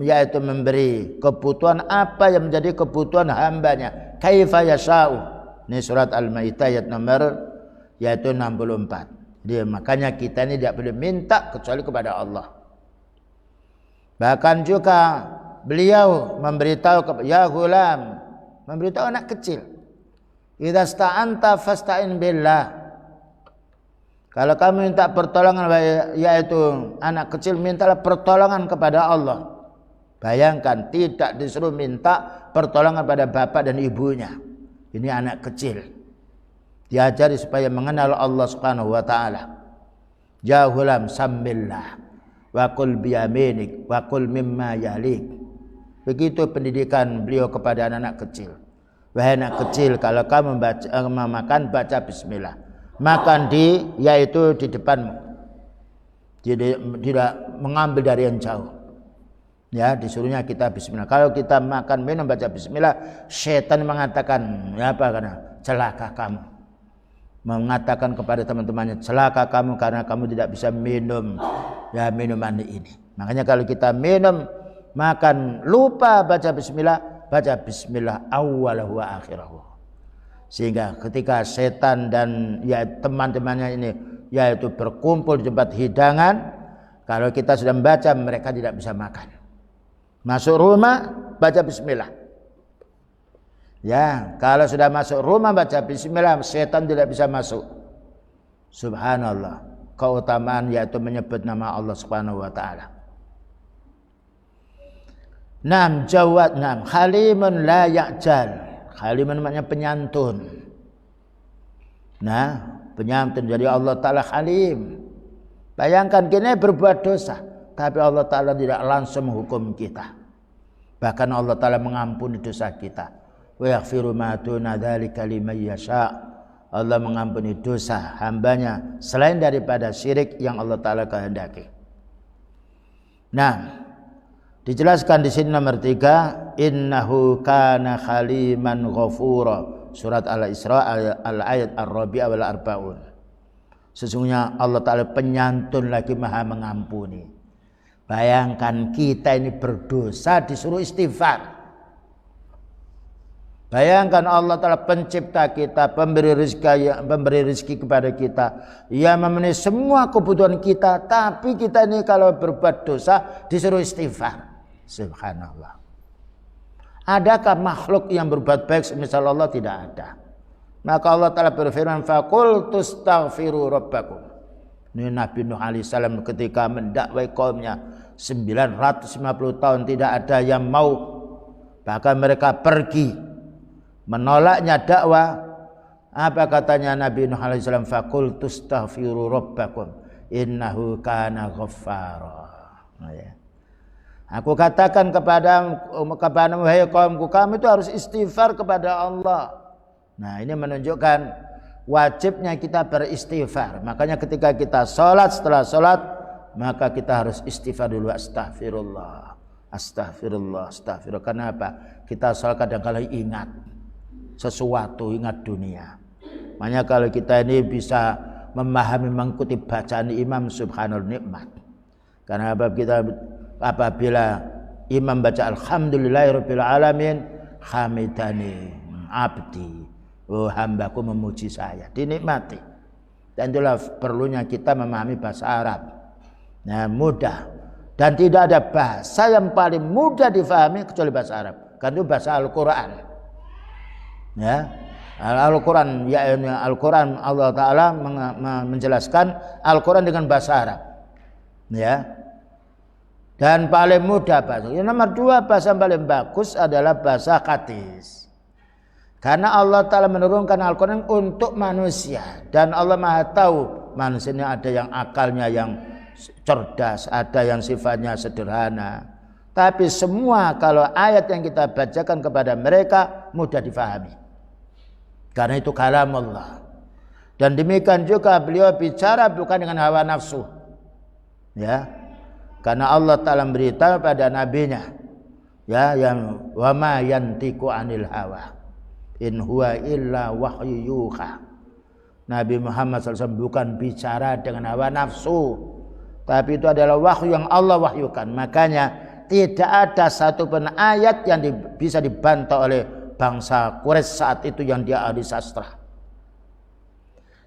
yaitu memberi kebutuhan apa yang menjadi kebutuhan hambanya. Kaifa yasha'u, ini surat Al-Maidah ayat nomor yaitu 64. Jadi makanya kita ini tidak boleh minta kecuali kepada Allah. Bahkan juga beliau memberitahu ya ghulam, memberitahu anak kecil, idza sta'anta fasta'in billah. Kalau kamu minta pertolongan, yaitu anak kecil, mintalah pertolongan kepada Allah. Bayangkan, tidak disuruh minta pertolongan pada bapak dan ibunya. Ini anak kecil, diajari supaya mengenal Allah Subhanahu wa Ta'ala. Ya ghulam sammillah wa qul biyaminik wa qul mimma yalik. Begitu pendidikan beliau kepada anak-anak kecil. Wahai anak kecil, kalau kamu makan, baca bismillah. Makan yaitu di depanmu, tidak mengambil dari yang jauh. Ya, disuruhnya kita bismillah. Kalau kita makan minum baca bismillah, setan mengatakan karena celaka kamu. Mengatakan kepada teman-temannya, celaka kamu karena kamu tidak bisa minum minuman ini. Makanya kalau kita minum, makan, lupa baca bismillah awwalahu wa akhirahu. Sehingga ketika setan dan teman-temannya ini yaitu berkumpul di tempat hidangan, kalau kita sudah membaca, mereka tidak bisa makan. Masuk rumah baca bismillah. Ya, kalau sudah masuk rumah baca bismillah, setan tidak bisa masuk. Subhanallah, keutamaan yaitu menyebut nama Allah Subhanahu wa Ta'ala. Nam jawad, nam halimun la ya'jal. Halimun maknanya penyantun. Nah, penyantun, jadi Allah Ta'ala halim. Bayangkan kita berbuat dosa, tapi Allah Ta'ala tidak langsung menghukum kita. Bahkan Allah Ta'ala mengampuni dosa kita. Wa yaghfiru ma duna dzalika liman yasha. Allah mengampuni dosa hambanya selain daripada syirik yang Allah Ta'ala kehendaki. Nah, dijelaskan di sini nomor 3, innahu kana khaliman ghafura, surat Al-Isra al-ayat ar-rabi'ah wal arba'un. Sesungguhnya Allah Ta'ala penyantun lagi maha mengampuni. Bayangkan kita ini berdosa disuruh istighfar. Bayangkan Allah Ta'ala pencipta kita, pemberi rezeki kepada kita, yang memenuhi semua kebutuhan kita, tapi kita ini kalau berbuat dosa disuruh istighfar. Subhanallah. Adakah makhluk yang berbuat baik semisal Allah? Tidak ada. Maka Allah Ta'ala berfirman, faqul tustaghfiru rabbakum. Ini Nabi Nuh alaihissalam ketika mendakwai kaumnya 950 tahun tidak ada yang mau, bahkan mereka pergi menolaknya dakwah. Apa katanya Nabi Nuh alaihissalam? Faqul tustaghfiru rabbakum innahu kana ghaffara. Aku katakan kepada wahai kaumku, kamu itu harus istighfar kepada Allah. Nah, ini menunjukkan wajibnya kita beristighfar. Makanya ketika kita sholat, setelah sholat, maka kita harus istighfar dulu. Astaghfirullah, astaghfirullah, astaghfirullah. Kenapa? Kita sholat kadang-kadang ingat sesuatu, ingat dunia. Makanya kalau kita ini bisa memahami, mengikuti bacaan imam, subhanallah, nikmat. Karena apabila imam baca alhamdulillahirabbil alamin hamidani abdi, oh hambaku memuji saya, dinikmati. Dan itulah perlunya kita memahami bahasa Arab. Nah, mudah, dan tidak ada bahasa yang paling mudah difahami kecuali bahasa Arab, karena itu bahasa Al-Quran. Ya, Al-Quran, ya Al-Quran, Allah Ta'ala menjelaskan Al-Quran dengan bahasa Arab, ya. Dan paling mudah bahasa. Yang nomor 2 bahasa paling bagus adalah bahasa hadis. Karena Allah Ta'ala menurunkan Al-Quran untuk manusia, dan Allah Maha tahu manusia ini ada yang akalnya yang cerdas, ada yang sifatnya sederhana. Tapi semua kalau ayat yang kita bacakan kepada mereka mudah difahami. Karena itu kalam Allah. Dan demikian juga beliau bicara bukan dengan hawa nafsu. Ya. Karena Allah Ta'ala beritahu pada nabinya, ya, yang wa ma yantiqu anil hawa in huwa illa wahyu yuha. Nabi Muhammad SAW bukan bicara dengan hawa nafsu, tapi itu adalah wahyu yang Allah wahyukan. Makanya tidak ada satupun ayat yang bisa dibantah oleh bangsa Quraisy saat itu yang dia ahli sastra.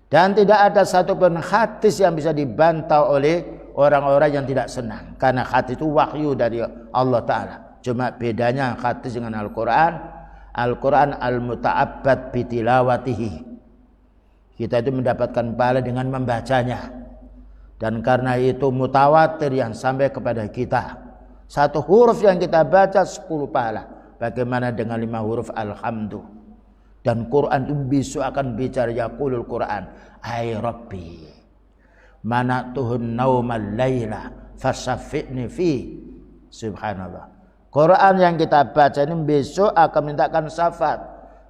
Dan tidak ada satupun hadis yang bisa dibantah oleh orang-orang yang tidak senang. Karena hadis itu wahyu dari Allah Ta'ala. Cuma bedanya hadis dengan Al-Quran. Al-Quran al-muta'abbad bitilawatihi. Kita itu mendapatkan pahala dengan membacanya. Dan karena itu mutawatir yang sampai kepada kita. Satu huruf yang kita baca 10 pahala. Bagaimana dengan 5 huruf alhamdu. Dan Quran itu besok akan bicara yaqulul Quran. Ay Rabbi, mana'tuhun naumal layla fasaffi'ni fi. Subhanallah. Quran yang kita baca ini besok akan mintakan syafaat.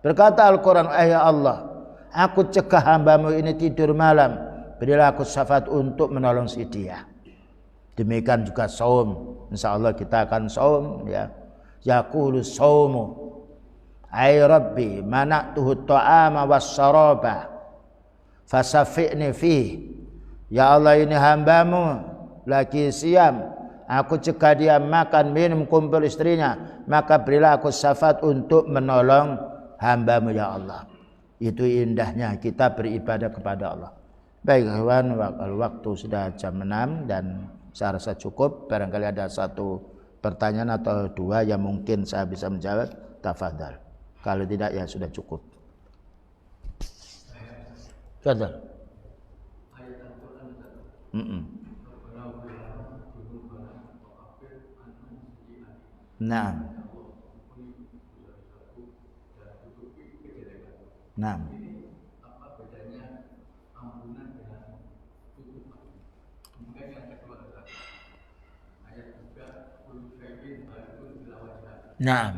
Berkata Al-Quran, ya Allah, aku cegah hambamu ini tidur malam, berilah aku syafaat untuk menolong si dia. Demikian juga saum. Insyaallah kita akan saum, ya. Yaqulu saumu ay Rabbi mana'tuhu ta'ama was-saraba fasaffi'ni fi. Ya Allah, ini hambamu lagi siam, aku cegah dia makan minum kumpul istrinya, maka berilah aku syafaat untuk menolong hambamu ya Allah. Itu indahnya kita beribadah kepada Allah. Baik kawan, waktu sudah jam 6 dan saya rasa cukup. Barangkali ada satu pertanyaan atau 2 yang mungkin saya bisa menjawab, tafadhal. Kalau tidak ya sudah cukup. Tafadhal. Naam. Naam. Naam.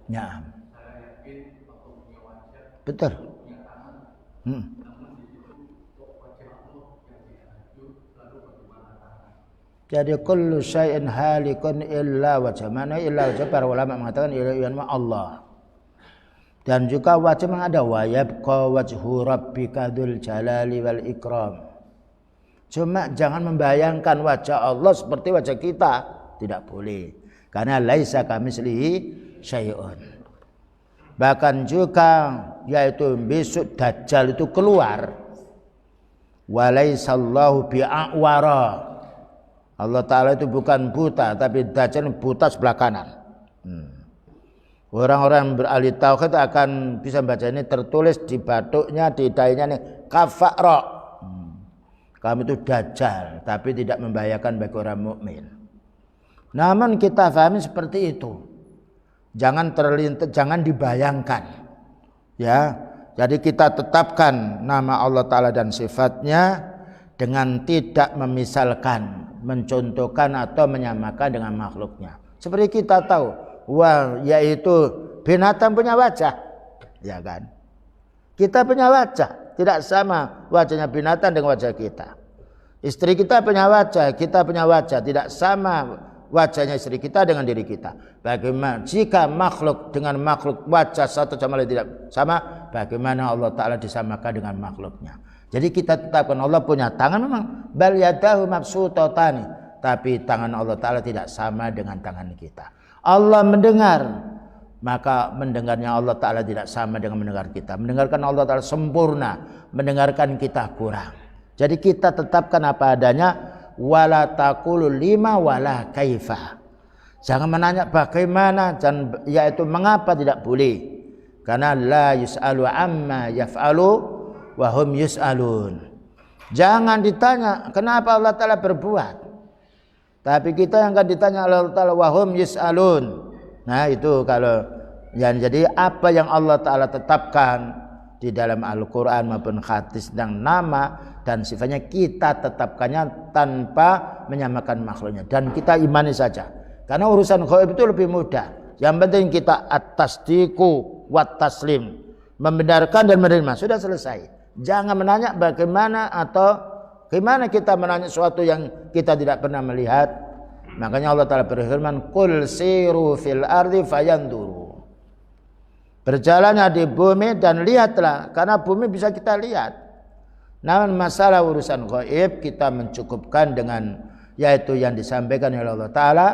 Naam. Betul. Jadi kullu syai'in halikun illa wajah. Mana illa wajah, para ulama mengatakan illa Allah. Dan juga wajah ada wa yabqa wajhu rabbika dzul jalali wal ikram. Cuma jangan membayangkan wajah Allah seperti wajah kita, tidak boleh. Karena laisa kamitslihi syai'un. Bahkan juga yaitu besok Dajjal itu keluar. Wa laisallahu bi'awara. Allah Ta'ala itu bukan buta, tapi Dajjal buta sebelah kanan. Orang-orang yang beralih tauhid akan bisa baca ini, tertulis di batuknya, di dahinya nih, kafara. Kamu itu Dajjal, tapi tidak membahayakan bagi orang mukmin. Namun kita pahami seperti itu. Jangan terlintas, jangan dibayangkan. Ya, jadi kita tetapkan nama Allah Ta'ala dan sifatnya dengan tidak memisalkan, mencontohkan atau menyamakan dengan makhluknya. Seperti kita tahu, yaitu binatang punya wajah, ya kan? Kita punya wajah, tidak sama wajahnya binatang dengan wajah kita. Istri kita punya wajah, kita punya wajah, tidak sama wajahnya istri kita dengan diri kita. Bagaimana jika makhluk dengan makhluk wajah satu sama lain tidak sama, bagaimana Allah Ta'ala disamakan dengan makhluknya? Jadi kita tetapkan Allah punya tangan memang, bal yadahu mabsutatani, tapi tangan Allah Ta'ala tidak sama dengan tangan kita. Allah mendengar, maka mendengarnya Allah Ta'ala tidak sama dengan mendengar kita. Mendengarkan Allah Ta'ala sempurna, mendengarkan kita kurang. Jadi kita tetapkan apa adanya, wala taqulu lima wala kaifa. Jangan menanya bagaimana, dan yaitu mengapa, tidak boleh. Karena la yus'alu amma yaf'alu wa hum yus'alun. Jangan ditanya kenapa Allah Ta'ala berbuat, tapi kita yang akan ditanya Allah Ta'ala wa hum yus'alun. Nah itu kalau yang jadi apa yang Allah Ta'ala tetapkan di dalam Al-Quran maupun hadis tentang nama dan sifatnya, kita tetapkannya tanpa menyamakan makhluknya dan kita imani saja. Karena urusan gaib itu lebih mudah. Yang penting kita at-tasdiqu wat taslim, membenarkan dan menerima, sudah selesai. Jangan menanya bagaimana atau gimana kita menanya sesuatu yang kita tidak pernah melihat. Makanya Allah Ta'ala berfirman, qul siru fil ardi fayanduru. Berjalannya di bumi dan lihatlah, karena bumi bisa kita lihat. Namun masalah urusan gaib kita mencukupkan dengan yaitu yang disampaikan oleh Allah Ta'ala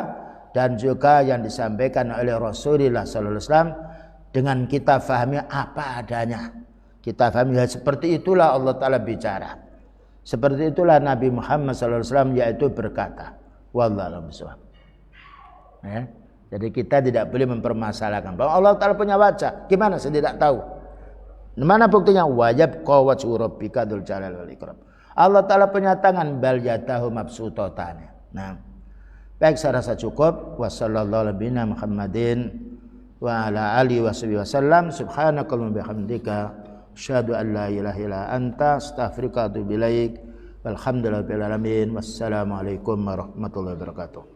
dan juga yang disampaikan oleh Rasulullah SAW, dengan kita fahami apa adanya. Kita fahami seperti itulah Allah Ta'ala bicara. Seperti itulah Nabi Muhammad SAW yaitu berkata. Wallahu a'lam bishawab. Ya. Jadi kita tidak boleh mempermasalahkan bahwa Allah Ta'ala punya wajah. Gimana saya tidak tahu. Mana buktinya? Wajib qawwaju rabbika dzul jalali wal ikram. Allah Ta'ala punya tangan, bal yadahu mabsuutatan. Nah, baik saya rasa cukup. Wassallallahu ala Muhammadin wa ala alihi wasallam. Subhanakallahumma bihamdika asyhadu an la ilaha illa anta astaghfiruka wa atubu ilaik. Walhamdulillahirabbil alamin. Wassalamualaikum warahmatullahi wabarakatuh.